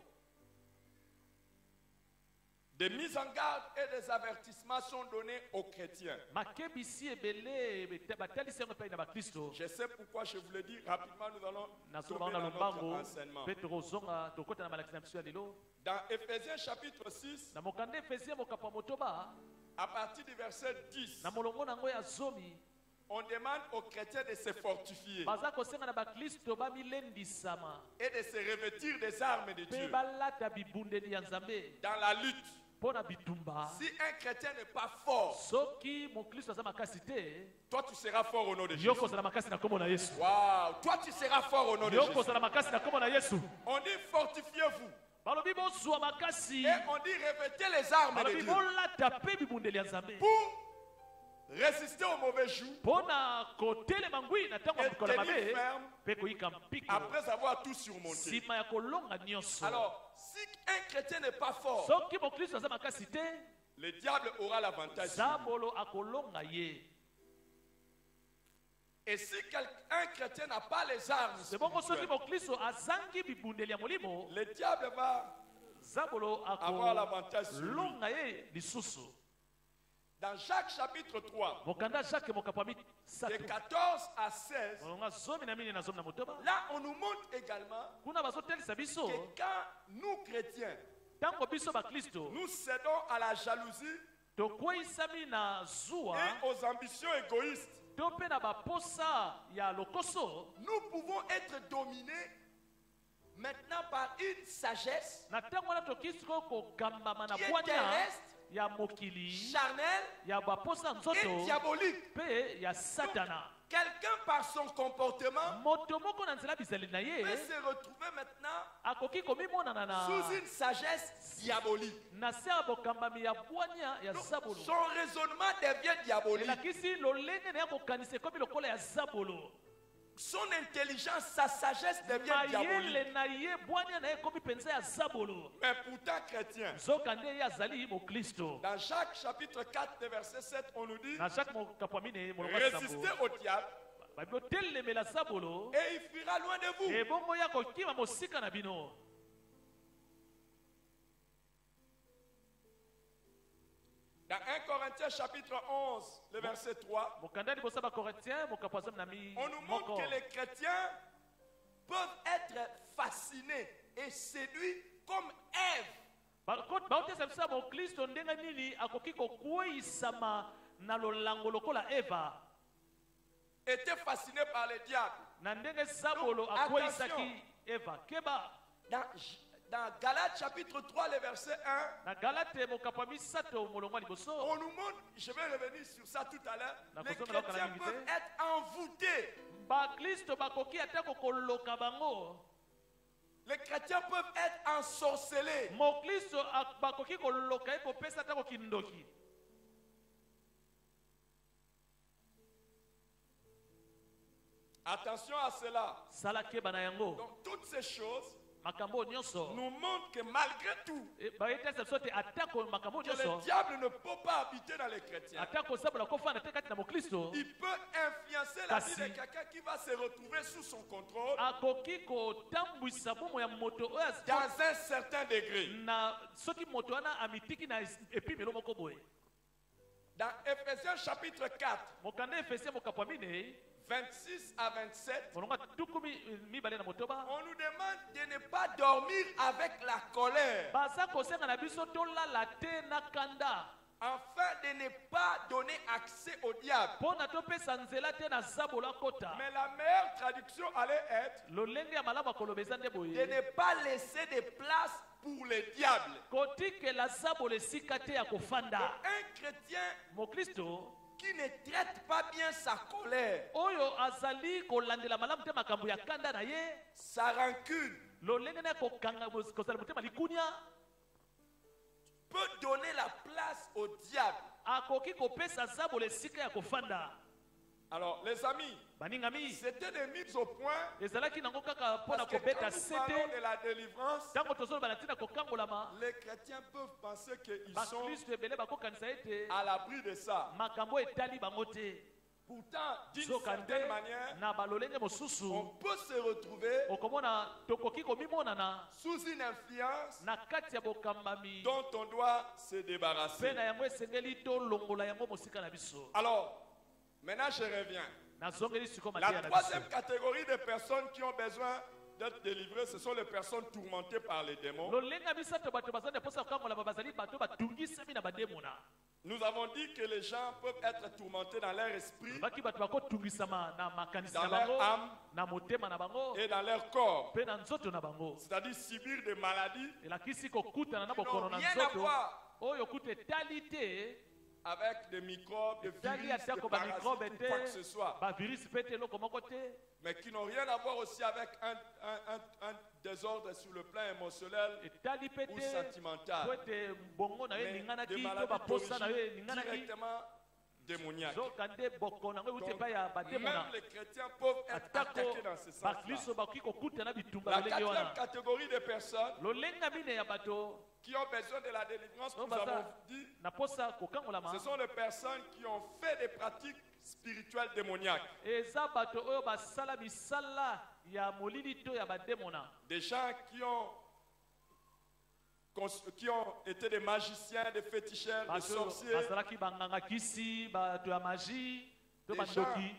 Des mises en garde et des avertissements sont donnés aux chrétiens. makebisi ebele batalisi yango epai na bakristo Je sais pourquoi je vous le dis rapidement, nous allons nazoloba tomber na dans notre lombango enseignement. mpe tokozonga tokota na malakisi na biso ya lelo Dans Éphésiens chapitre 6, na mokanda efesia mokapo ya motoba à partir du verset 10, na molongo na yango ya zomi on demande aux chrétiens de se fortifier baza kosenga na bakristo bamilendisama et de se revêtir des armes de mpe Dieu balata bibundeli ya nzambe dans la lutte. mpo na bitumba Si un chrétien n'est pas fort, soki mokristo aza makasi te toi tu seras fort au nom de Jésus. yo kozala makasi na kombo na yesu Waouh, toi tu seras fort au nom de yo Jésus. kozala makasi na kombo na yesu On dit fortifiez-vous balobi bozwa makasi et on dit revêtez les armes de balobi Dieu bolata mpe bibundeli ya nzambe pour résister aux mauvais jours mpo na kotelema ngwi na ntango ya et mikolo ya tenir mabe ferme mpe koyika mpiko après avoir tout surmonté. nsima ya kolonga nyonso Alors, si un chrétien n'est pas fort, soki mokristo aza makasi te le diable aura l'avantage. sur lui. zabolo akolonga ye Et si un chrétien n'a pas les armes sebongo soki spirituelles, mokristo azangi bibundeli ya molimo le diable va zabolo avoir l'avantage sur lui. akolonga ye lisusu Dans Jacques chapitre 3, mokanda jacques mokapo ya de misato 14 à 16, molonga zomi na mini na zomi na motoba là on nous montre également kuna bazotelisa biso que quand nous chrétiens, ntango biso bakristo nous cédons à la jalousie tokweyisami na zuwa et aux ambitions égoïstes, to mpe na baposa ya lokoso nous pouvons être dominés maintenant par une sagesse na ntango wana tokisi kokambama na qui est bwanya terrestre, ya mokili charnelle ya baposa et nzoto diabolique. mpe ya satana Quelqu'un par son comportement moto moko na nzela bizali na peut ye se retrouver maintenant akoki komimonana na sous une sagesse diabolique. na se ya bokambami ya bwanya ya Donc, zabolo son raisonnement devient diabolique. elakisi lolenge na ye kokanisa ekomi lokola ya zabolo Son intelligence, sa sagesse devient diabolique. mayele na ye bwanya na ye ekomi mpenza ya zabolo Mais pourtant chrétien. nzoka nde ye azali mokristo Dans Jacques chapitre 4, verset 7, on nous dit na jacques mokapo ya mine molongo ya résistez sambo au diable babi otelemela zabolo et il fuira loin de vous. ebongo ya kokima mosika na bino Dans 1 Corinthiens chapitre 11, le verset 3, mokanda liboso ya bacorinthien mokapo ya zomi na mi on nous montre moko que les chrétiens peuvent être fascinés et séduits comme Ève. baotesa biso ya mokristo ndenge nini akoki kokweyisama na lolango lokola eva Était fasciné par le diable. na ndenge zabolo Donc, akweyisaki eva keba Dans Galates chapitre 3, le verset 1, na galate mokapo ya misato molongo ya liboso on nous montre, je vais revenir sur ça tout à l'heure, La les question de la chrétiens calamité. peuvent être envoûtés. bakristo bakoki ata kokoloka bango Les chrétiens peuvent être ensorcelés. mokristo bakoki koloka ye kopesa ata kokindoki Attention à cela. sala keba na yango Donc toutes ces choses makambo nyonso nous montrent que malgré tout, bayetesa biso te atako makambo que le nyonso diable ne peut pas habiter dans les chrétiens. atako sabola kofanda te kati na mokristo Il peut influencer la vie Kasi. de quelqu'un qui va se retrouver sous son contrôle akoki kotambwisa bomo ya moto oyo dans un certain degré. na soki moto wana amitiki na epimelo moko boye Dans Éphésiens chapitre 4, mokanda efesia mokapo ya mine 26 à 27, molongo tukumi mibale na motoba on nous demande de ne pas dormir avec la colère, baza kosenga na biso tolala te na kanda afin de ne pas donner accès au diable. mpo na topesa nzela te na zabolo akota Mais la meilleure traduction allait être lolenge ya malamu akoloba eza nde de boye ne pas laisser de place pour le diable. kotikela zabolo esika te ya kofanda Un chrétien mokristo qui ne traite pas bien sa colère, oyo azali kolandela malamu te makambo ya kanda na ye sa rancune, lolenge na ye kozala motema likunia peut donner la place au diable. akoki kopesa zabolo esika ya kofanda Alors, les amis, baningami c'était des mises au point. ezalaki nango kaka mpo na Parce que kobeta quand nous parlons sete de la délivrance, ntango tozoloba na ntina kokangolama les chrétiens peuvent penser qu'ils sont bakristo ebele bakokanisa ete à l'abri de ça. makambo etali bango te Pourtant, d'une Zokande, certaine manière, na balolenge mosusu, on peut se retrouver okomona tokoki komimonana sous une influence na kati ya bokambami dont on doit se débarrasser. mpe na yango esengeli tolongola yango mosika na biso. Alors, maintenant je reviens. Nazongeli sikoyo La mateya na troisième biso. catégorie de personnes qui ont besoin d'être délivrées, ce sont les personnes tourmentées par les démons. Lolenga misato bato bazali mposa kokangola bazali bato batungisami na bademona. Nous avons dit que les gens peuvent être tourmentés dans leur esprit, Baki bato bakotungisama na makanisi dans na leur bango, âme na motema na bango, et dans leur corps. mpe na nzoto na bango. C'est-à-dire subir des maladies Elakisi kokutana na qui bokono n'ont na rien à nzoto voir oyo kuta etali te avec des microbes, des etali virus, des atako parasites bamikrobe ou quoi que ce te soit, bavirisi mpe te eloko moko te, mais qui n'ont rien à voir aussi avec un désordre sur le plan émotionnel etali mpe ou te sentimental, po ete mbongo na yo mais des eninganaki to maladies baposa na yo d'origine eninganaki directement démoniaques. zoka nde boko na yango euti Donc, epai ya même bademona. les chrétiens peuvent être Atako attaqués dans ce sens-là. bakristo bakoki kokutana bitumba La lolenge quatrième wana. catégorie de personnes Lolenga mine ya bato qui ont besoin de la délivrance, Non, nous bah, ça- avons dit, na posa kokangolama ce sont les personnes qui ont fait des pratiques spirituelles démoniaques. eza bato oyo basala misala ya molili to ya bademona. Des gens qui ont été des magiciens, des féticheurs, des Bato oyo sorciers, basalaki banganga kisi bato ya magie to Des bandoki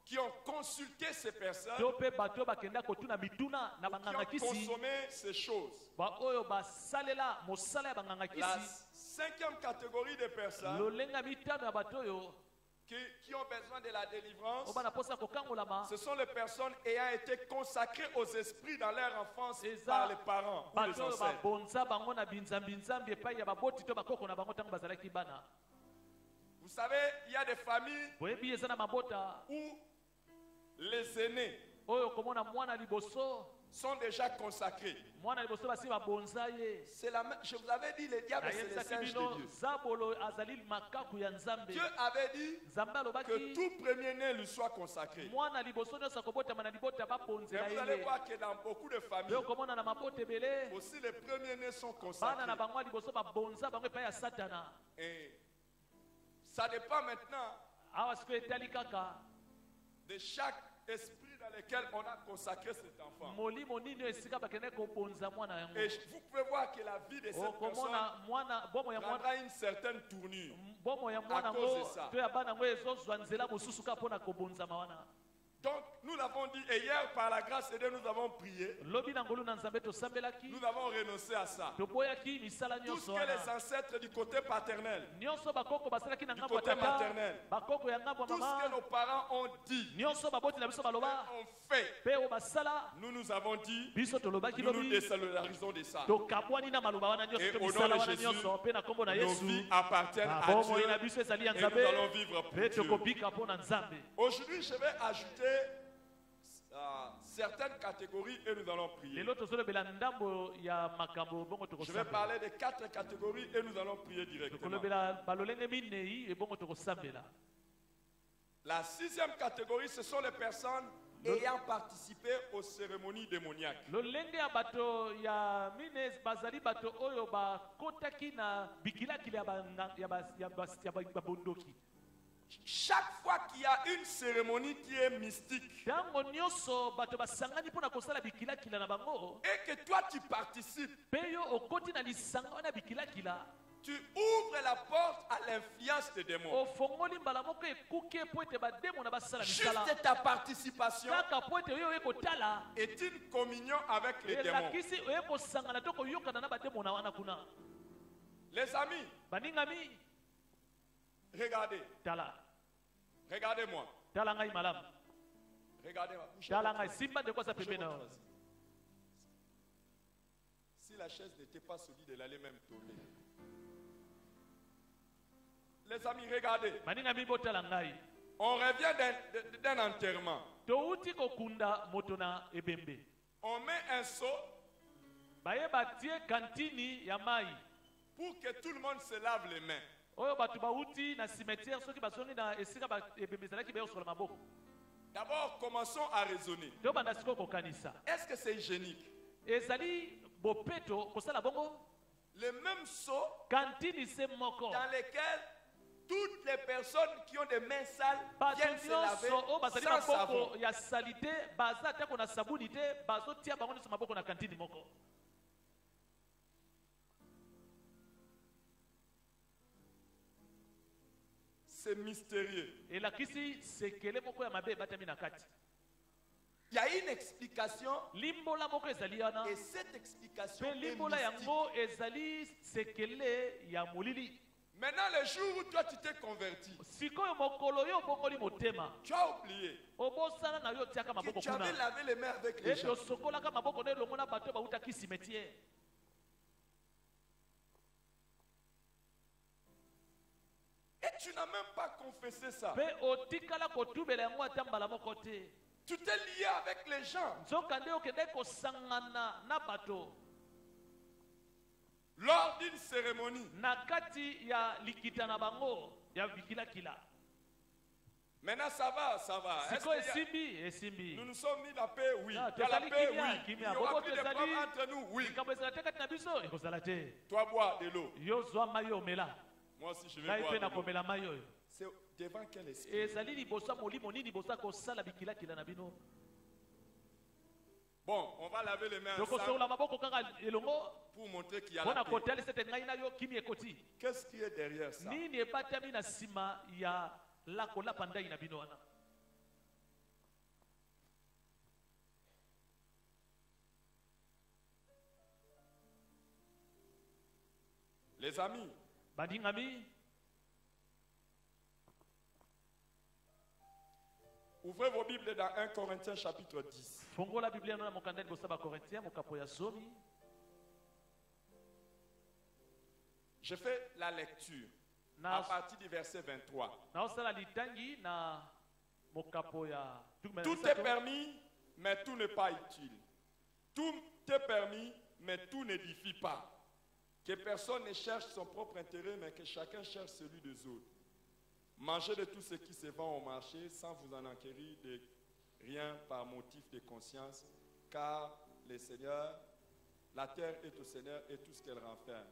qui ont consulté ces personnes, to mpe bato oyo bakenda kotuna mituna na qui banganga ont kisi consommé ces choses. baoyo basalela mosala ya banganga La kisi. cinquième catégorie de personnes Lolenga mitano ya bato oyo qui ont besoin de la délivrance, oyo bana posa kokangolama ce sont les personnes ayant été consacrées aux esprits dans leur enfance Eza par les parents ou les bato oyo ancêtres. babonza bango na binzambi epai ya baboti to bakoko na bango ntango bazalaki bana. Vous savez, il y a des familles Boyebi eza na mabota où les aînés oyo komona mwana liboso sont déjà consacrés. mwana liboso basi babonza ye. C'est la même, je vous avais dit, le diable, c'est le nayebisaki singe de bino Dieu. zabolo azali makaku ya nzambe. Dieu avait dit Nzambe que alobaki tout premier-né lui soit consacré. mwana liboso nyonso akobotama na libota Mais babonzela vous allez ye. voir que dans beaucoup de familles, Yo komona na mabota ebele aussi les premiers-nés sont bana consacrés. na bango ya liboso babonza bango epai ya satana. Et ça dépend maintenant Awa siko etali kaka de chaque esprit dans lequel on a consacré cet enfant. molimo nini oyo esika bakende kobonza mwana yango. Et vous pouvez voir que la vie de cette personne okomona mwana bomo ya mwana prendra une certaine tournure. bomo ya mwana À cause de yango ça. to ya bana yango ezozwa nzela mosusu kaka mpona kobonzama wana. Donc, nous l'avons dit, et hier, par la grâce de Dieu, nous avons prié. lobi na ngolu na nzambe tosambelaki Nous avons renoncé à ça. toboyaki misala Tout ce nyonso que les wana ancêtres du côté paternel, nyonso bakoko basalaki na du ngambo ya côté tata maternel, bakoko ya ngambo ya tout ce que mama nos parents ont dit, nyonso baboti na biso baloba ont fait, mpe oyo basala nous avons dit, biso tolobaki nous nous lobi désolidarisons de ça. tokabwani na maloba wana Et nyonso to au nom misala de wana Jésus, nyonso mpe na nkombo na nos yesu vies appartiennent à bomoi na Dieu biso ezali ya et nous nzambe allons vivre pour mpe Dieu. tokobika mpo na nzambe. Aujourd'hui, je vais ajouter certaines catégories et nous allons prier. lelo tozolobela ndambo ya makambo bongo Je vais tokosambela parler de 4 catégories et nous allons prier directement. tokolobela balolenge minei ebongo tokosambela. La 6e catégorie, ce sont les personnes ayant participé aux cérémonies démoniaques. lolenge ya bato ya mine bazali bato oyo bakotaki na bikilakili ya babondoki. Chaque fois qu'il y a une cérémonie qui est mystique ntango nyonso bato basangani mpona kosala bikilakila na bango et que toi tu participes, mpe yo okoti na lisanga wana bikilakila tu ouvres la porte à l'influence des démons. ofongoli mbala moko ekuke mpo ete bademo na basala misala Juste ta participation kaka mpo ete oyo oye kotala est une communion avec les démons. elakisi oye kosangana to koyokana na bademo na wana kuna. Les amis, baningami regardez, tala regardez-moi. tala ngai malamu Regardez-moi. tala ngai simba ndeko aza pembeni na yo. Si la chaise n'était pas solide, elle allait même tomber. Les amis, regardez. baningami botala ngai On revient d'un enterrement. touti kokunda moto na ebembe On met un seau baye batie kantini ya mai pour que tout le monde se lave les mains. oyo bato bauti na cimetière soki bazongi na esika ebembe ezalaki bayosola maboko. D'abord, commençons à raisonner. tobanda sikoyo kokanisa Est-ce que c'est hygiénique? ezali bopeto kosala bongo Le même seau kantini se moko dans lequel toutes les personnes qui ont des mains sales bato viennent se laver nyonso oyo bazali sans savon. maboko ya sali te baza te na sabuni te bazotia bango nyonso maboko na kantini moko. C'est mystérieux. elakisi sekele moko ya mabe ebatami na kati. Il y a une explication limbola moko ezali wana et cette explication mpe est limbola mystique. yango ezali sekele ya molili. Maintenant, le jour où toi tu t'es converti, sikoyo mokolo yo obongoli motema tu as oublié obosana na yo otiaka que maboko tu avais kuna lavé les mains avec les ete gens. osokolaka maboko na elongo na bato bautaki cimetière. Et tu n'as même pas confessé ça. mpe otikala kotubela yango ata mbala moko te. Tu t'es lié avec les gens. nzoka nde okende kosangana na bato Lors d'une cérémonie. na kati ya likita na bango ya vikilakila. Maintenant, ça va, ça va. Est-ce sikoyo qu'il y a- esimbi esimbi Nous nous sommes mis la paix, oui. Ah, Il y a la tozali paix, kimia, oui. Il kimia. n'y aura Bobo plus de tozali- problème entre nous, oui. likambo ezala te kati na biso ekozala te. Toi, bois de l'eau. yo zwa mai omela Moi aussi, je vais ngai boire mpe de l'eau. nakomela mai oyo. C'est devant quel esprit? ezali liboso ya molimo nini boza kosala bikilakila na bino. Bon, on va laver les mains ensemble tokosokola maboko kaka elongo pour montrer qu'il y a mpo la na paix. kotalisa ete ngai na yo kimi ekoti. Qu'est-ce qui est derrière ça? nini ebatami na nsima ya lakolapa ndai na bino wana. Les amis, bandingami ouvrez vos Bibles dans 1 Corinthiens chapitre 10. fongola biblia no na mokanda liboso ya bakorintien mokapo ya zomi. Je fais la lecture Na- à partir du verset 23. naosala litangi na mokapo ya tukumi na Tout misato. est permis, mais tout n'est pas utile. Tout est permis, mais tout n'édifie pas. Que personne ne cherche son propre intérêt, mais que chacun cherche celui des autres. Mangez de tout ce qui se vend au marché sans vous en enquérir de rien par motif de conscience, car le Seigneur, la terre est au Seigneur et tout ce qu'elle renferme.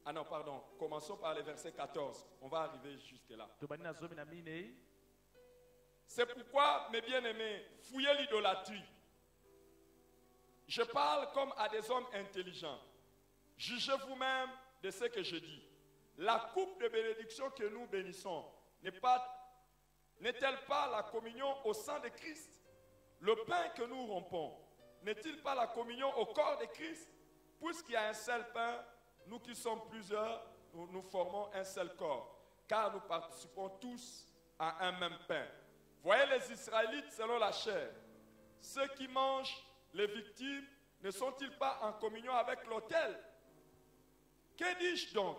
Ah non, pardon. Commençons par le verset 14. On va arriver jusque-là. tobandi na zomi na minei. C'est pourquoi, mes bien-aimés, fouillez l'idolâtrie. Je parle comme à des hommes intelligents. Jugez vous-même de ce que je dis. La coupe de bénédiction que nous bénissons n'est-elle pas la communion au sang de Christ? Le pain que nous rompons n'est-il pas la communion au corps de Christ? Puisqu'il y a un seul pain, nous qui sommes plusieurs, nous formons un seul corps, car nous participons tous à un même pain. Voyez les Israélites selon la chair. Ceux qui mangent les victimes ne sont-ils pas en communion avec l'autel? Que dis-je donc?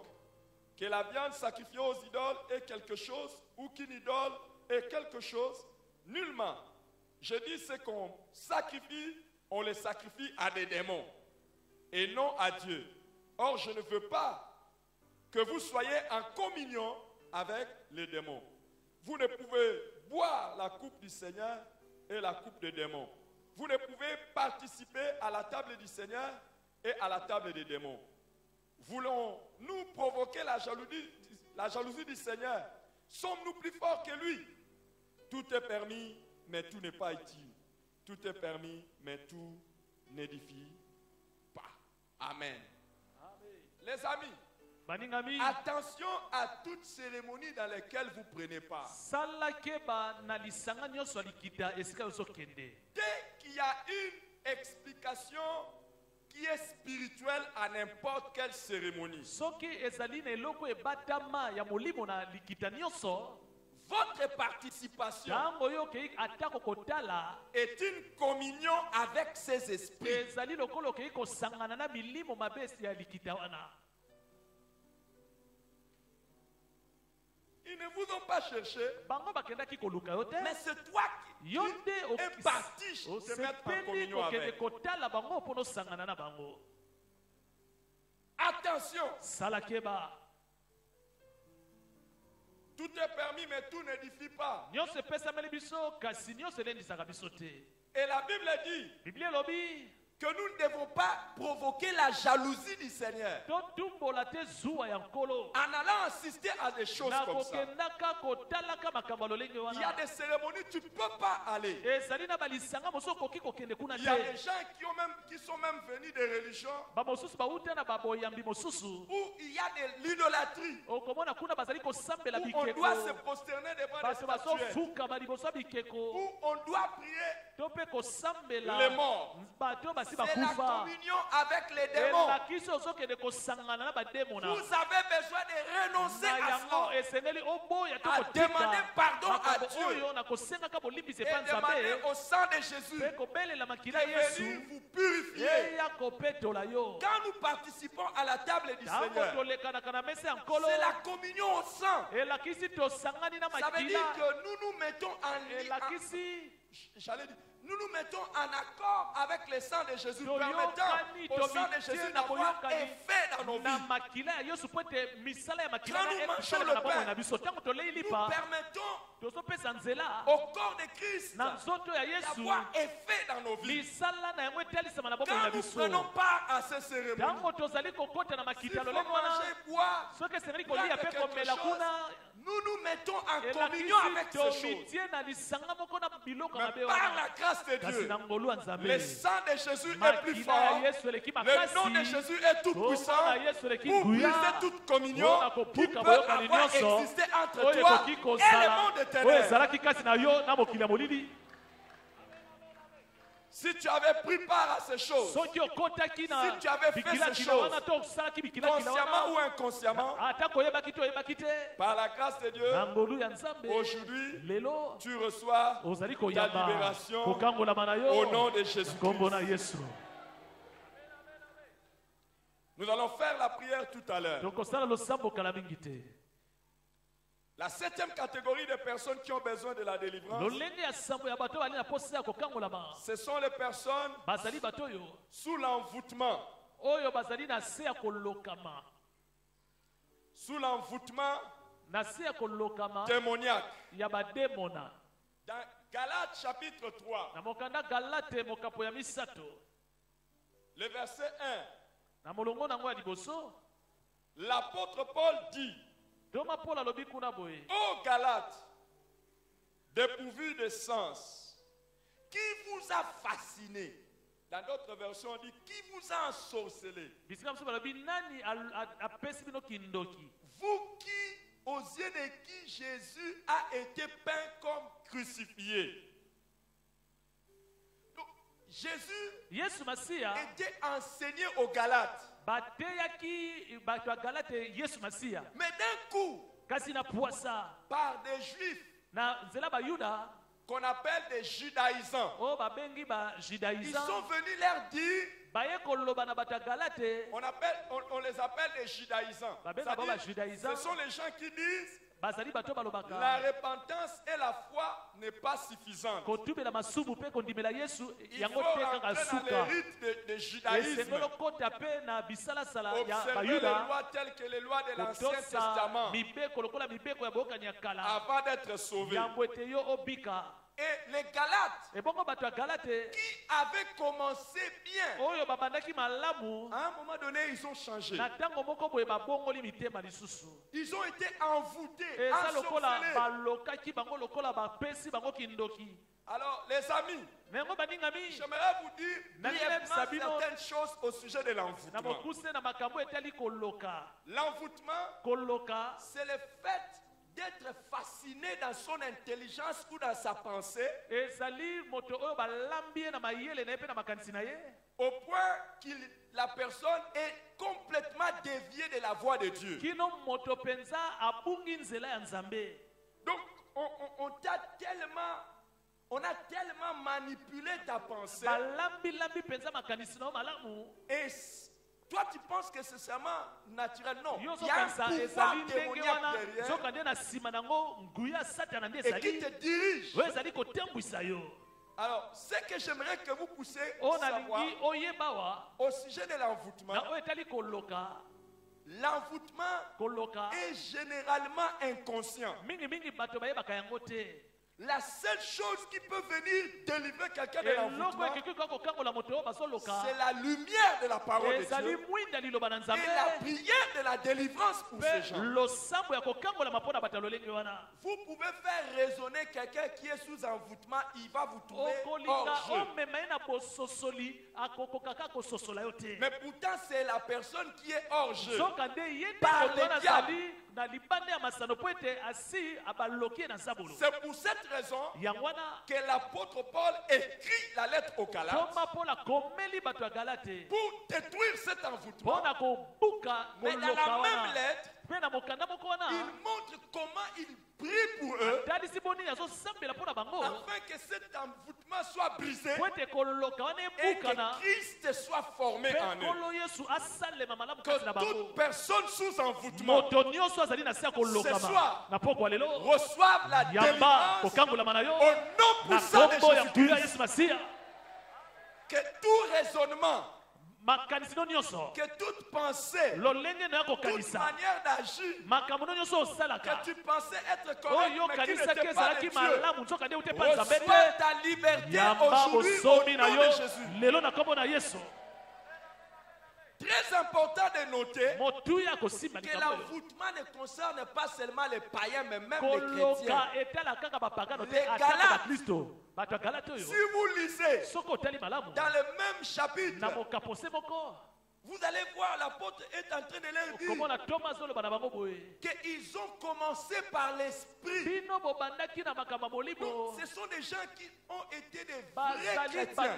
Que la viande sacrifiée aux idoles est quelque chose ou qu'une idole est quelque chose? Nullement. Je dis ce qu'on sacrifie, on le sacrifie à des démons et non à Dieu. Or, je ne veux pas que vous soyez en communion avec les démons. Vous ne pouvez boire la coupe du Seigneur et la coupe des démons. Vous ne pouvez participer à la table du Seigneur et à la table des démons. Voulons-nous provoquer la jalousie du Seigneur? Sommes-nous plus forts que lui? Tout est permis, mais tout n'est pas utile. Tout est permis, mais tout n'édifie pas. Amen. Les amis, baningami attention à toute cérémonie dans laquelle vous prenez part. salakeba na lisanga nyonso ya likita esika ozokende. Dès qu'il y a une explication qui est spirituelle à n'importe quelle cérémonie, soki ezali na eloko ebatama ya molimo na likita nyonso, votre participation ntango oyo okei atako kotala est une communion avec ces esprits. ezali lokola okei kosangana na milimo mabe ya likita wana. Ils ne vous ont pas cherché, bango bakendaki koluka yo te, mais c'est toi qui yo nde es parti te mettre en osepeli communion kokende avec. kotala bango mpona osangana na bango. Attention, salakeba tout est permis, mais tout n'édifie pas. nyonso epesameli biso kasi nyonso elendisaka biso te. Et la Bible dit, biblia elobi que nous ne devons pas provoquer la jalousie du Seigneur totumbola te zuwa ya nkolo en allant assister à des choses na comme ça. kokendaka kotalaka makambo ya lolenge Il y a wana des cérémonies, tu ne peux pas aller. ezali na balisanga mosusu okoki kokende kuna Il y a te des gens qui sont même venus des religions bamosusu bauta na baboyambi mosusu où il y a de l'idolâtrie, okomona kuna bazali kosambela où on bikeko doit se prosterner devant des bato statues, bazofukama liboso ya bikeko où on doit prier to mpe kosambela les morts. bato basi C'est la bakufa communion avec les démons. elakisi ozokende kosangana na bademona Vous avez besoin de renoncer na à yango cela esengeli oboya to à demander pardon à makambo Dieu oyo na kosengaka bolimbisa et epa demander nzambe au sang de Jésus mpe kobelela makila de yesu venir vous purifier. eya kopetola yo Quand nous participons à la table du ntango Seigneur, tolekanaka na mesa ya nkolo c'est la communion au sang. elakisi tosangani na Ça veut dire makila que nous nous mettons elakisi j'allais dire, nous nous mettons en accord avec le sang de Jésus, permettant toyokani au sang de Jésus tomitie na d'avoir boyokani effet dans nos na vies. makila ya yesu po ete misala ya makila Quand nous na mangeons esalaka le na bomoi pain, na biso ntango tolei Nous lipa permettons tozopesa nzela au corps de Christ na nzoto ya yesu d'avoir effet dans nos vies. lisala na yango etalisama na bomoi Quand na nous biso prenons part à ces cérémonies, ntango tozali kokota na s'il makita faut lolenge wana manger, boire, soki esengeli boire kolia de mpe quelque komela chose, kuna nous nous mettons en communion avec ces choses. tomitie na lisanga moko na biloko Mais mabe par wana la grâce de kasi Dieu, na ngolu ya nzambe le sang de Jésus est plus makila fort. ya yesu eleki Le nom de makasi Jésus est tout puissant kombo na yesu eleki pour briser nguya toute communion mpona qui peut kopuka boyokani avoir nyonso existé entre oyo toi ekoki et le kozala monde de oyo ténèbres. ezalaki kasi na yo na mokili ya molili Si tu avais pris part à ces choses, soki okotaki na Si tu avais fait bikilakila ces choses, wana to osalaki bikilakila consciemment ou wana inconsciemment, ata koyebaki to oyebaki te par la grâce de Dieu, na ngolu ya nzambe aujourd'hui, lelo tu reçois ozali ta koyamba libération kokangolama na au nom yo de Jésus. nkombo na yesu Nous allons faire la prière tout à l'heure. tokosala losambo kala mingi te La 7e catégorie de personnes qui ont besoin de la délivrance, lolenge ya sambo ya bato bali na posa ya kokangolama ce sont les personnes bazali bato oyo sous l'envoûtement. oyo bazali na se ya kolokama Sous l'envoûtement na se ya kolokama démoniaque. ya bademona Dans Galates chapitre 3, na mokanda galate mokapo ya misato le verset 1, na molongo nango ya liboso l'apôtre Paul dit: toma paul alobi kuna boye ô Galates, dépourvus de sens, qui vous a fasciné? Dans d'autres versions, on dit qui vous a ensorcelé? bisika mosusu balobi nani apesi bino kindoki Vous qui, aux yeux de qui Jésus a été peint comme crucifié. Donc, Jésus yesu masiya était enseigné aux Galates. bateyaki bato ya galate yesu masiya Mais d'un coup, kasi na puasa par des juifs na nzela bayuda qu'on appelle des judaïsants, oyo babengi ils bajudaïsant sont venus leur dire, baye koloba na bato ya galate on les appelle des judaïsants. Babenga ba C'est-à-dire, judaïsants. ce sont les gens qui disent bazali bato la balobaka repentance et la foi n'est pas suffisante. kotumela masumu mpe kondimela yesu Il yango faut te kaka rentrer dans suka les rites de judaïsme. esengeli okota mpe na bisalasala ya Observer les bayuda lois telles que les lois de l'Ancien kotosa Testament mibeko lokola mibeko ya boyokani ya kala avant d'être sauvés. yambo ete yo obika Et les Galates ebongo bato ya galate qui avaient commencé bien, oyo babandaki malamu à un moment donné, ils ont changé. na ntango moko boye babongoli mitema lisusu Ils ont été envoûtés, eza lokola ensorcelés. balokaki bango lokola bapesi bango kindoki Alors, les amis, na yango baningami j'aimerais vous dire Nani brièvement Sabino. certaines choses au sujet de na l'envoûtement. mokuse na makambo etali koloka L'envoûtement, koloka c'est le fait d'être fasciné dans son intelligence ou dans sa pensée ezali moto oyo balambi ye na mayele na ye mpe na makanisi na ye au point que la personne est complètement déviée de la voie de Dieu. kino moto mpenza abungi nzela ya nzambe Donc, on a tellement manipulé ta pensée balambi mpenza makanisi na yo malamu et toi tu penses que c'est seulement naturel. Non, yo il y a un ozokanisa pouvoir ezali ndenge démoniaque wana derrière soka nde na nsima nango nguya ya satana nde et qui ezali te dirige. oyo ezali kotambwisa yo Alors, ce que j'aimerais que vous puissiez oyo savoir nalingi oyeba wa au sujet de l'envoûtement, na oyo etali koloka l'envoûtement koloka est généralement inconscient. mingimingi bato bayebaka yango te La seule chose qui peut venir délivrer quelqu'un de l'envoûtement, c'est la lumière de la parole de Dieu et la prière de la délivrance pour ces gens. Vous pouvez faire raisonner quelqu'un qui est sous envoûtement, il va vous trouver hors jeu. Mais pourtant, c'est la personne qui est hors jeu par le diable. C'est pour cette raison que l'apôtre Paul écrit la lettre aux Galates pour détruire cet envoûtement. Mais dans la même lettre, il montre comment il prie pour eux afin que cet envoûtement soit brisé et que Christ soit formé en eux. Que toute personne sous envoûtement ce soir reçoive la délivrance au nom puissant de Jésus-Christ. Que tout raisonnement, que toute pensée, toute manière d'agir que tu pensais être correct mais qui n'était pas de Dieu, reçois ta liberté aujourd'hui au nom de Jésus. Très important de noter que l'envoûtement ne concerne pas seulement les païens mais même les chrétiens. Les Galates, si vous lisez dans le même chapitre, vous allez voir l'apôtre est en train de leur dire qu'ils ont commencé par l'esprit. Donc, ce sont des gens qui ont été des vrais chrétiens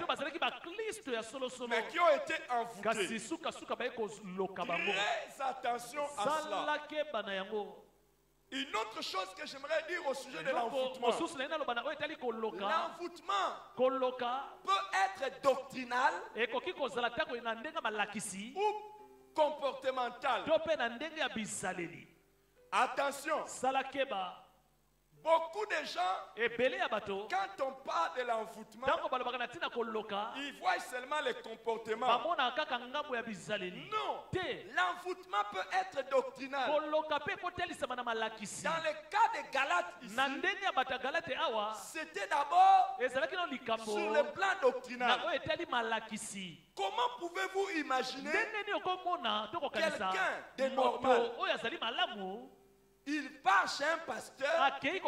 mais qui ont été envoûtés. Très attention à cela. Une autre chose que j'aimerais dire au sujet de l'envoûtement. L'envoûtement peut être doctrinal ou comportemental. Attention. Beaucoup de gens, quand on parle de l'envoûtement, ils voient seulement les comportements. Non, l'envoûtement peut être doctrinal. Dans le cas des Galates ici, c'était d'abord sur le plan doctrinal. Comment pouvez-vous imaginer quelqu'un de normal? Il part chez un pasteur, il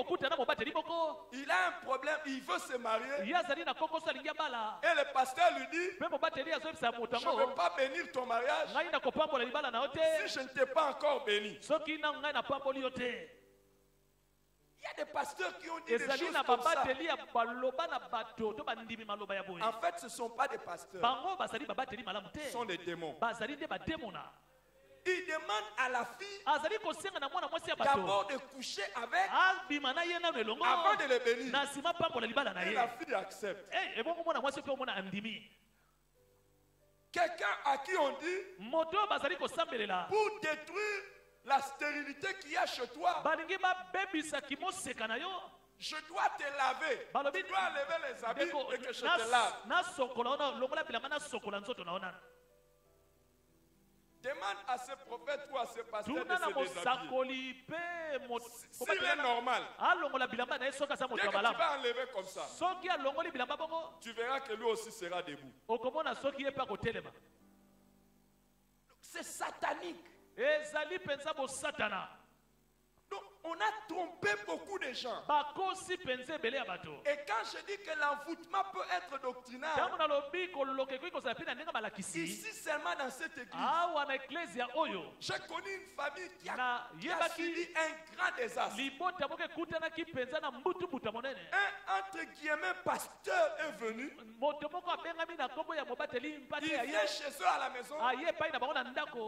a un problème, il veut se marier, et le pasteur lui dit, je ne veux pas bénir ton mariage si je ne t'ai pas encore béni. Il y a des pasteurs qui ont dit des choses comme ça. En fait, ce ne sont pas des pasteurs, ce sont des démons. Il demande à la fille d'abord de coucher avec avant de le bénir. Et la fille accepte. Quelqu'un à qui on dit pour détruire la stérilité qu'il y a chez toi, je dois te laver. Tu dois enlever les habits et que je te lave. Demande à ce prophète ou à ce pasteur de se déshabiller. S'il est normal, dès que tu vas enlever comme ça, tu verras que lui aussi sera debout. C'est satanique. Donc, on a trompé beaucoup de gens. Et quand je dis que l'envoûtement peut être doctrinal, ici seulement dans cette église, j'ai connu une famille qui a subi un grand désastre. Un entre guillemets pasteur est venu. Il vient chez eux à la maison.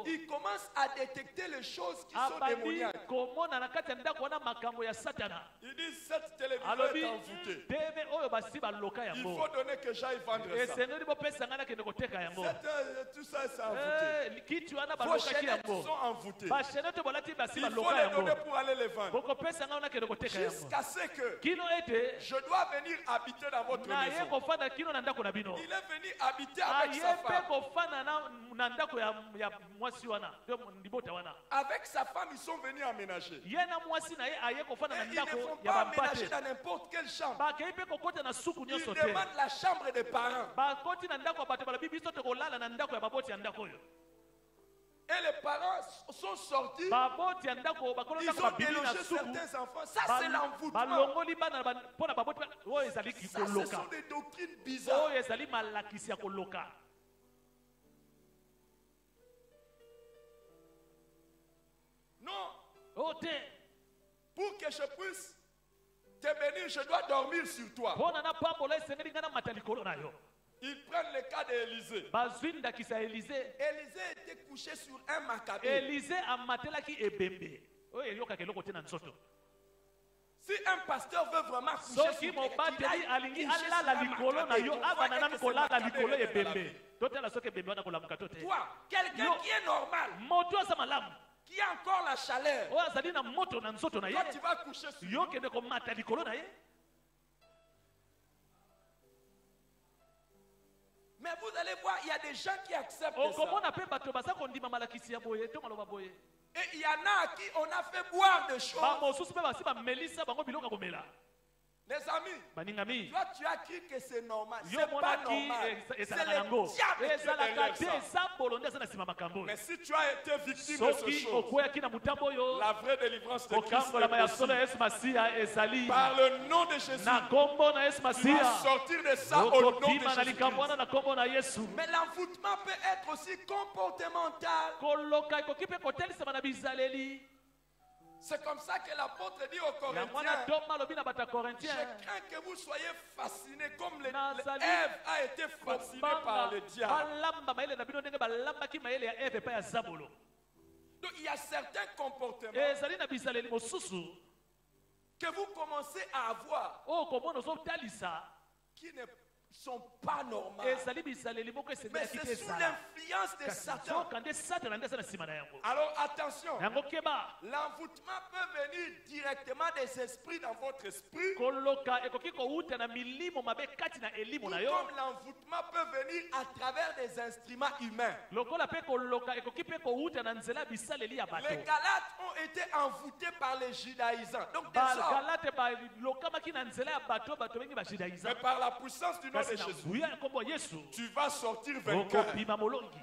Il commence à détecter les choses qui sont démoniaques. Il dit cette télévision est envoûtée. Il faut donner que j'aille vendre ça. Tout ça c'est envoûté. Vos chaînettes sont envoûtées. Il faut les donner pour aller les vendre. Jusqu'à ce que je dois venir habiter dans votre maison. Il est venu habiter avec sa femme. Avec sa femme, ils sont venus aménager. mwasi na ye aye kofana na Et ils ne ndako vont ya pas bampate aménager dans n'importe quelle chambre. bakei mpe kokota na suku Ils nyonso te demandent la chambre des parents. bakoti na ndako ya bato balobi biso tokolala na ndako ya baboti ya ndako oyo Et les parents sont sortis. baboti ya ndako bakolo Ils ndako ont babimi na délogé suku certains enfants. Ça, c'est l'envoûtement. balongoli bana mpo na baboti oyo ezali Ça, ce koloka sont des doctrines bizarres. oyo ezali malakisi ya koloka Non. o te Pour que je puisse te bénir, je dois dormir sur toi. mpona na pambola esengeli ngai na mata likolo na yo Ils prennent le cas d'Élisée. bazwi ndakisa ya elize Élisée était couché sur un macabé. elize amatelaki ebembe oyo eyokaka eloko te na nzoto Si un pasteur veut vraiment coucher soki sur quelqu'un, mobateli alingi coucher sur alala un likolo na macabé, yo on voit abana nanu que ce kolala macabé likolo est dans la ebembe vie. totala soki ebembe wana kolamuka to te Toi, quelqu'un Yo. qui est normal, moto aza malamu qui a encore la chaleur, oyo azali na moto na nzoto na ye toi tu vas coucher sur lui. yo kende komata likolo na ye Mais vous allez voir, il y a des gens qui acceptent ça. okomona mpe bato baza kondima malakisi ya boye to maloba boye Et il y en a à qui on a fait boire des choses. bamosusu mpe basi bamelisa bango biloko ya komela Les amis, baningami toi tu as cru que c'est normal. yo C'est pas monaki normal. C'est ezalaka nango le diable qui est ezalaka derrière te ça. eza mbolo nde aza na nsima makambo oyo Mais si tu as été victime de ce soki chose, okweyaki na mutambo oyo la vraie délivrance de Christ kokambolama ya est solo ya possible. yesu masiya ezali Par le nom de Jésus, na kombo na yesu tu vas masiya sortir de ça au nom de okobima na likambo wana Jésus. na kombo na yesu Mais l'envoûtement peut être aussi comportemental. koloka ekoki mpe kotelisama na bizaleli C'est comme ça que l'apôtre dit aux yango wana Corinthiens, toma alobi na bato ya je corinthien crains que vous soyez fascinés comme Nazali Ève a été fascinée par le diable. balamba mayele na bino ndenge balambaki mayele ya eve epai ya zabolo Donc il y a certains comportements ezali na bizaleli mosusu que vous commencez à avoir oyo komona ozotalisa qui ne sont pas normaux. ezali bizaleli moko Mais esengelaki te c'est sous ezala l'influence de kasi Satan. nzoka nde satana nde aza na nsima na yango Alors attention, yango keba l'envoûtement peut venir directement des esprits dans votre esprit, koloka ekoki kowuta na milimo mabe kati na elimo tout na yo comme l'envoûtement peut venir à travers des instruments humains. lokola mpe koloka ekoki mpe kowuta na nzela ya bisaleli ya bato Les Galates ont été envoûtés par les judaïsants. Donc déjà, bagalate balokamaki na nzela ya bato bato bengi bajudaïza mais par la puissance du nom de kasi na Jésus, nguya ya nkombo ya yesu tu vas sortir vainqueur. okobima molongi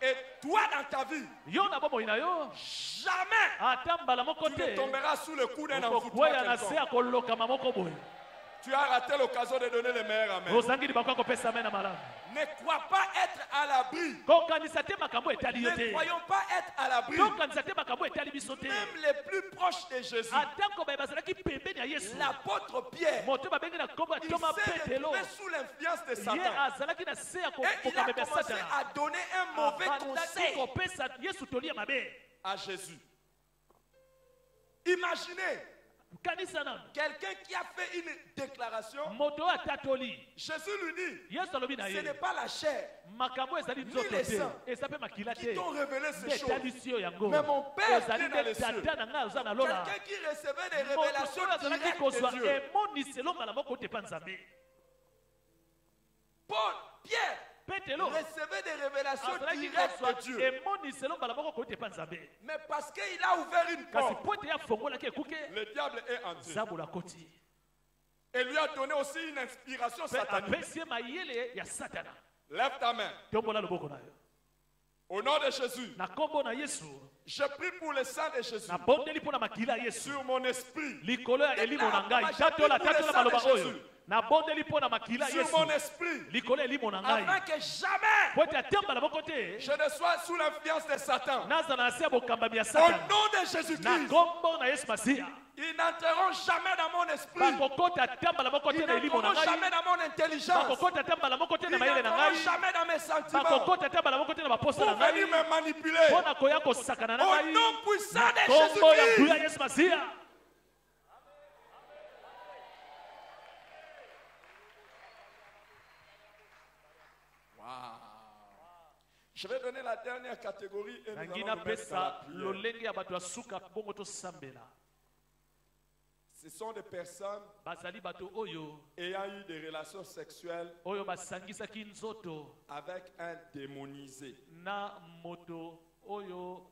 Et toi dans ta vie, yo na bomoi na yo jamais ata mbala moko tu ne te tomberas sous le coup d'un envoûtement okokweya na se quelconque. ya kolokama moko boye Tu as raté l'occasion de donner le meilleur amen. ozangi libaku ya kopesa ame na malamu Ne crois pas être à l'abri. kokanisa te makambo etali yo Ne te croyons pas être à l'abri. tokanisa te makambo etali biso te Même les plus proches de Jésus, atako baye bazalaki pembeni ya yesu l'apôtre Pierre, moto babengi na nkombo ya il toma s'est petelo retrouvé sous l'influence de ye Satan. azalaki na se ya Et il a kokamema ya commencé satana à donner un mauvais abandaki conseil kopesa yesu toli ya mabe à Jésus. Imaginez kanisa nano quelqu'un qui a fait une déclaration. moto oyo atatoli Jésus lui dit, yesu alobi na ce ye n'est pas la chair makambo ezali nzoto les te sangs eza mpe makila qui te t'ont révélé ces nde choses. etalisi yo yango Mais mon Père ezali qui est dans les nde cieux. tata na ngai oza na lola Quelqu'un qui recevait des moto révélations oyo azalaki directes kozwa de Dieu. emoniselo mbala moko te pa nzambe Paul, Pierre, petelo recevait des révélations azalaki directes kozwa de Dieu. emoniselo mbala moko kote pa nzambe Mais parce qu'il a ouvert une kasi porte, po ete afongolaki ekuke le diable est entré. zabolo akoti Et lui a donné aussi une inspiration mpe satanique. apesi ye mayele ya satana Lève ta main. tombola loboko na yo Au nom de Jésus, na nkombo na yesu je prie pour le sang de Jésus nabondeli mpo na makila ya yesu sur mon esprit, likolo ya elimo na ngai tatola maloba oyo nabondeli mpo na makila ya sur yesu mon esprit, likolo ya elimo na afin ngai que jamais po ete ate mbala moko te je ne sois sous l'influence de Satan. nazala na se ya bokambami ya Au satana nom de na Jésus-Christ, nkombo na yesu masiya ils n'entreront jamais dans mon esprit. bakokota ate mbala moko te Ils na elimo na n'entreront jamais ngai dans mon intelligence. bakokota ate mbala moko te Ils na mayele na n'entreront ngai jamais dans mes sentiments. bakokota ate mbala moko te na baposa na Pour venir ngai me manipuler. mpo na koya kosakana na Au ngai nom puissant de nkombo ya nguya Jésus-Christ. yesu masiya Je vais donner la dernière catégorie et nous nangi allons nous mettre dans la napesa prière. lolenge ya bato ya suka bongo tosambela Ce sont des personnes bazali bato oyo ayant eu des relations sexuelles oyo basangisaki nzoto avec un démonisé. na moto oyo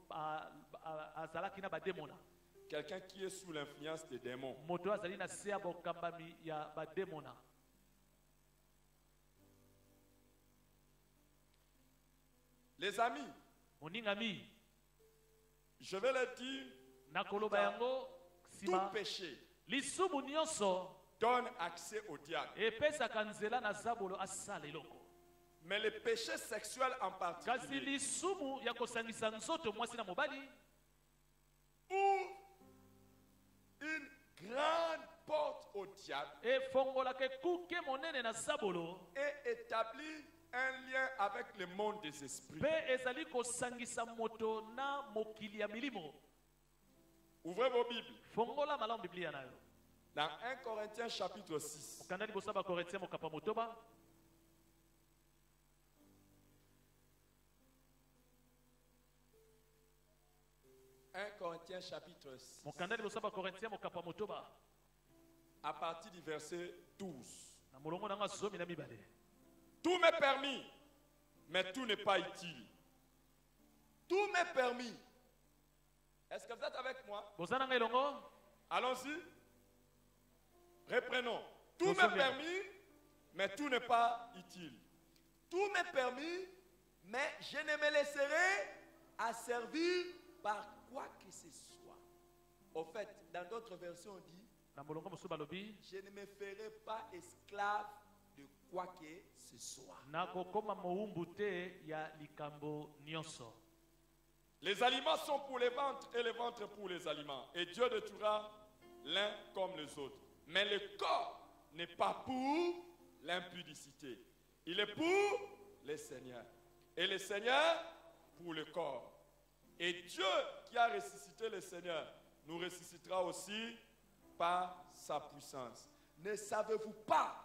azalaki na bademona quelqu'un qui est sous l'influence des démons. moto azali na se ya bokambami ya bademona. Les amis, Moningami, je vais le dire, nakoloba yango tout sima péché lisumu nyonso donne accès au diable. epesaka nzela na zabolo asala eloko. Mais le péché sexuel en Kasi particulier lisumu ya kosangisa nzoto mwasi na mobali ouvre une grande porte au diable efongolaka ekuke monene na zabolo et établit un lien avec le monde des esprits. mpe ezali kosangisa moto na mokili ya milimo. Ouvrez vos Bibles. Fongola malamu biblia nayo. Dans 1 Corinthiens chapitre 6. Okanda liboso ya bakorintia mokapa motoba. Corinthiens chapitre 6. Mokanda liboso ya bakorintia mokapa motoba. À partir du verset 12. Na molongo nanga zomi na mibale. Tout m'est permis, mais tout n'est pas utile. Tout m'est permis. Est-ce que vous êtes avec moi? Bozana nga elongo. Allons-y. Reprenons. Tout Nous m'est sommes permis, mais tout n'est pas utile. Tout m'est permis, mais je ne me laisserai asservir par quoi que ce soit. Au fait, dans d'autres versions, on dit, Na molongo mosusu balobi. je ne me ferai pas esclave de quoi que ce soit. Nakokoma moumbu te ya likambo nyonso. Les aliments sont pour les ventres et les ventres pour les aliments. Et Dieu détruira l'un comme les autres. Mais le corps n'est pas pour l'impudicité. Il est pour le Seigneur. Et le Seigneur pour le corps. Et Dieu qui a ressuscité le Seigneur nous ressuscitera aussi par sa puissance. Ne savez-vous pas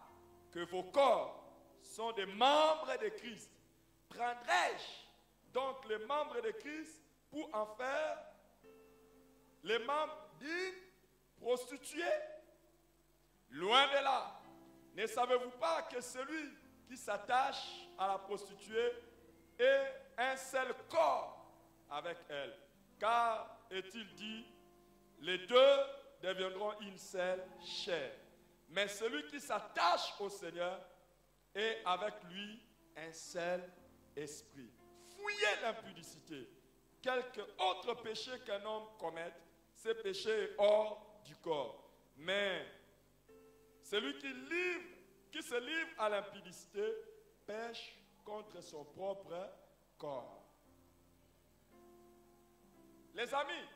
Que vos corps sont des membres de Christ. prendrai-je Donc les membres de Christ pour en faire les membres d'une prostituée? Loin de là. Ne savez-vous pas que celui qui s'attache à la prostituée est un seul corps avec elle? Car, est-il dit, les deux deviendront une seule chair. Mais celui qui s'attache au Seigneur est avec lui un seul esprit. Fuyez l'impudicité. Quelque autre péché qu'un homme commette, ce péché est hors du corps. Mais celui qui se livre à l'impudicité pêche contre son propre corps. Les amis,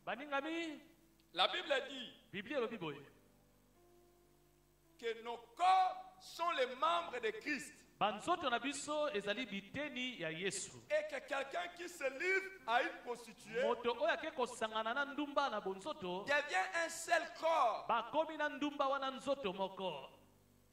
Baningami, la Bible dit Biblia elobi boye. que nos corps sont les membres de Christ. Banzoto na biso ezali biteni ya Yesu. Et que quelqu'un qui se livre à une prostituée Moto oyo ake kosangana na ndumba na bonzoto devient un seul corps bakomi na ndumba wana nzoto moko.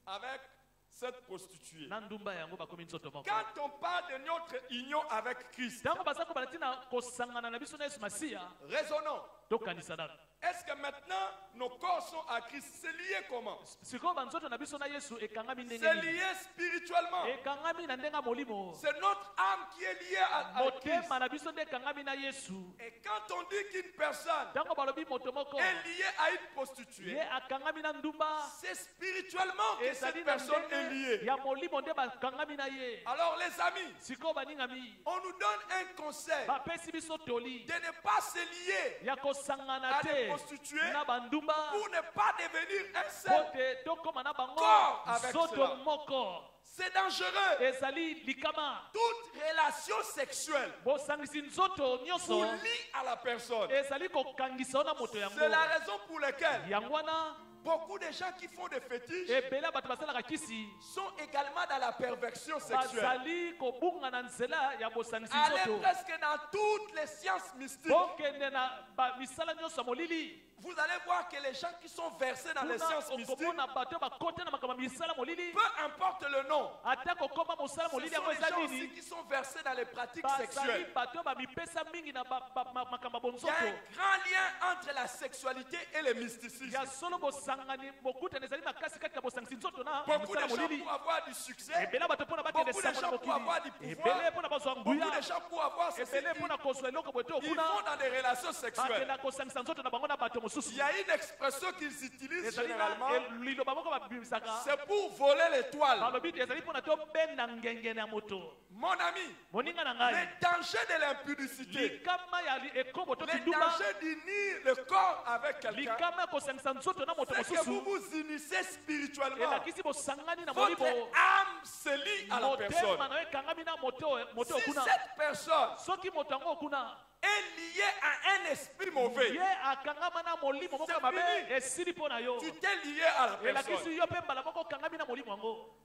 avec cette prostituée. Na ndumba yango bakomi nzoto moko. Quand on parle de notre union avec Christ, Tango bazako balatina kosangana na biso na Yesu Masiya, raisonnons. tokanisa nano. Est-ce que maintenant nos corps sont à Christ? C'est lié comment? Sikoyo banzoto na biso na Yesu ekangami ndenge C'est nini? lié spirituellement. Ekangami na ndenga molimo. C'est notre âme qui est liée à Christ. Motema na biso nde ekangami na Yesu. Et quand on dit qu'une personne Tango balobi moto moko est liée à une ye prostituée, akangami na ndumba. c'est spirituellement que Ezali cette na personne est ndenge liée. ya molimo nde bakangami na ye. Alors les amis, Sikoyo baningami on nous donne un conseil bapesi biso toli de ne pas se lier ya kosangana à des te prostituées na bandumba pour ne pas devenir un po seul. te tokóma na bango Corps avec nzoto cela. moko. C'est dangereux. Ezali likama Toute relation sexuelle bosangisi nzoto nyonso vous lie à la personne. ezali kokangisa na moto yango. C'est la raison pour laquelle yango wana beaucoup de gens qui font des fétiches ebele bato basalaka kisi sont également dans la perversion sexuelle. bazali kobunga na nzela ya bosangisi Allez nzoto presque dans toutes les sciences mystiques. bokende na misala nyonso ya molili. Vous allez voir que les gens qui sont versés dans les sciences kuna mystiques, okomona bato bakote na makambo ya misala molili peu importe le nom, ata kokoma mosala ce molili sont yango les eza gens aussi nini qui sont versés dans les pratiques bazali sexuelles. bato bamipesa mingi na makambo ya Il y a bonzoto un grand lien entre la sexualité et le mysticisme. ya solo bosangani bokutana ezali makasi kati ya bosangisi nzoto na Beaucoup de mosala gens molili pour avoir du succès. ebele bato mpona bakende Beaucoup de sango na gens pour avoir du mokili pouvoir. ebele mpona bazwa Beaucoup nguya de gens pour avoir ceci. ebele mpona kozwa eloko boye te Ils okuna vont dans des relations sexuelles. bakenda kosangisa nzoto na bango na bato Il mosusu y a une expression qu'ils utilisent ezali généralement. na liloba moko babimisaka C'est pour voler l'étoile. balobi ezali mpona tobenda ngengene ya moto Mon ami, moninga na les ngai dangers de l'impudicité, likama ya ekombo to les kindumba dangers d'unir le corps avec quelqu'un, likama ya kosangisa nzoto na moto c'est que vous mosusu vous unissez spirituellement. elakisi bosangani na Votre molimo âme se lie à la personne. motema na yo ekangami na moto Si okuna cette personne soki moto yango okuna est liée à un esprit mauvais, ye akangama na molimo moko C'est ya mabe fini. esili mpo na yo tu t'es lié à la personne. elakisi yo mpe mbala moko okangami na molimo yango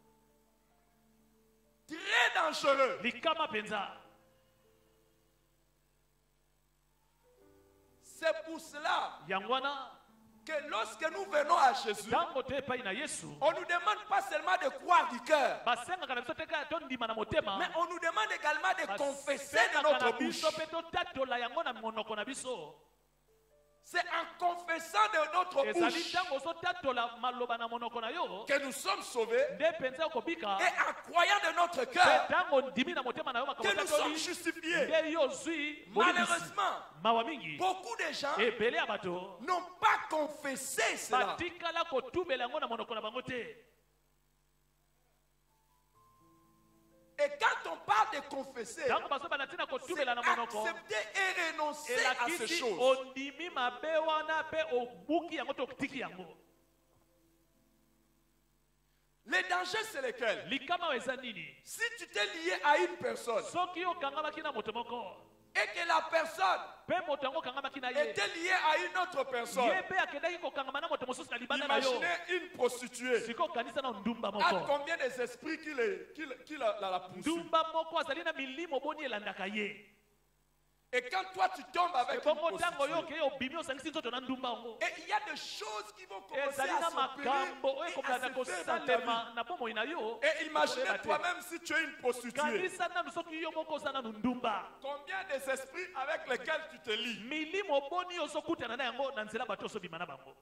Très dangereux. likama mpenza C'est pour cela yango wana que lorsque nous venons à Jésus, ntango to epai na yesu on ne nous demande pas seulement de croire du cœur, basengaka na biso te kaka tondima na motema mais on nous demande également de confesser de basengaka na notre bouche. biso mpe totatola yango na monoko na biso C'est en confessant de notre ezali bouche ntango ozotatola maloba na monoko na yo que nous sommes sauvés nde mpenza okobika et en croyant de notre mpe cœur ntango ndimi na motema na yo makambo que nous sommes tatoli justifiés. nde yo ozwi bolimisi Malheureusement, mawa mingi beaucoup de gens ebele ya bato n'ont pas confessé cela. batikala kotumela yango na monoko na bango te Et quand on parle de confesser, ntango bazobana ntina c'est kotumela na monoko accepter et renoncer à ces elakisi choses. ondimi mabe wana mpe obuki yango to otiki yango Les dangers, c'est lesquels? likama oyo eza nini Si tu t'es lié à une personne soki okangamaki na moto moko et que la personne mpe moto yango okangamaki na ye était liée à une autre personne, ye mpe akendaki kokangama na moto mosusu na libanda na yo imaginez une prostituée. sikoyo okanisa na ndumba À moko combien des esprits qui la poursuivent? ndumba moko azali na milimo boni elandaka ye Et quand toi tu tombes avec une ebongo ntango yo prostituée, okeye obimi osangisi nzoto na ndumba yango et il y a des choses qui vont commencer ezali à na s'opérer makambo oyo et à ekomelana se faire dans ta vie. kosalema na bomoi na yo Et imaginez okoyeba te. toi-même si tu es une prostituée, kanisa nanu soki yo moko oza nanu ndumba combien des esprits avec lesquels tu te lis? milimo boni ozokutana na yango na nzela bato ozobima na bango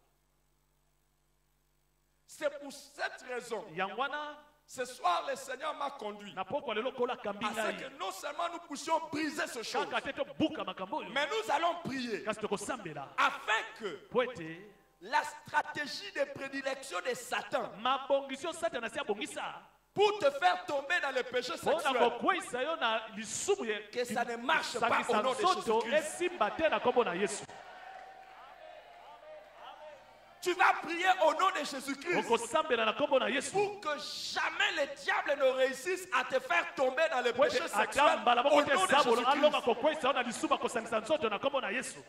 C'est pour cette raison, yango wana ce soir le Seigneur m'a conduit na pokwa lelo kolakambi à ce ngai que non seulement nous puissions briser ce chose, kaka te tobuka makambo oyo mais nous allons prier kasi tokosambela afin que po ete la stratégie de prédilection de Satan mabongisi oyo satana asi abongisa pour te faire tomber dans le péché mpona sexuel, kokweyisa yo na lisumu que ça ne marche pas sangisa au nom de nzoto Jésus-Christ. esimba te na nkombo na yesu Tu vas prier au nom de Jésus-Christ okosambela na nkombo na yesu pour que jamais le diable ne réussisse à te faire tomber dans le po péché ete sexuel ata mbala moko au te nom de zabolo alonga Jésus-Christ. kokweyisa yo na lisumu akosangisa nzoto na nkombo na yesu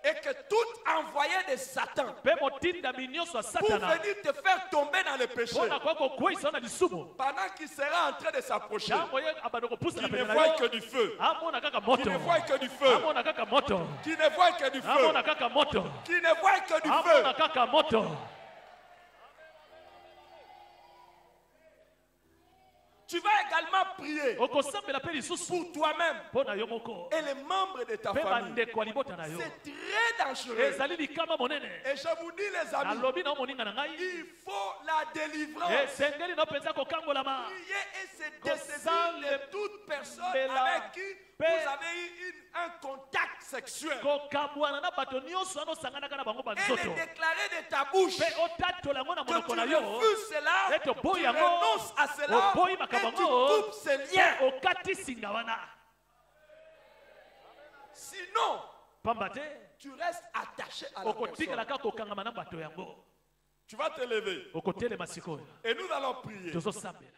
Et que tout envoyé de Satan mpe motindami nyonso ya pour satana venir te faire tomber dans le péché, mpona koya kokweyisa yo na lisumu pendant qu'il sera en train de s'approcher, ntango ye abanda kopusana qu'il ne pene na voit que yo du feu, amona kaka qu'il moto ne voit que du feu, amona kaka moto qu'il ne voit que du feu, amona kaka moto qu'il ne voit que du amona feu. kaka moto Tu vas également prier okosambela mpe lisusu pour toi-même mpo na yo moko et les membres de ta mpe famille. bandeko ya libota na yo C'est très dangereux. ezali likama monene Et je vous dis les amis, nalobi na yo moninga na ngai il faut la délivrance. esengeli no mpenza kokangolama Prier et se dessaisir de toute personne avec qui vous avez eu un contact sexuel. kokabwana na bato nyonso wana osanganaka na bango Et banzoto le déclarer de ta bouche mpe otatola yango na que monoko tu na yo refuses cela, ete oboyi tu yango renonces à cela oboyi et makambo tu yango coupes ce lien. mpe okati singa wana Sinon, pamba te tu restes attaché à la okotikala personne. kaka kokangama na bato yango Tu vas te lever okotelema sikoyo et nous allons prier. tozosambela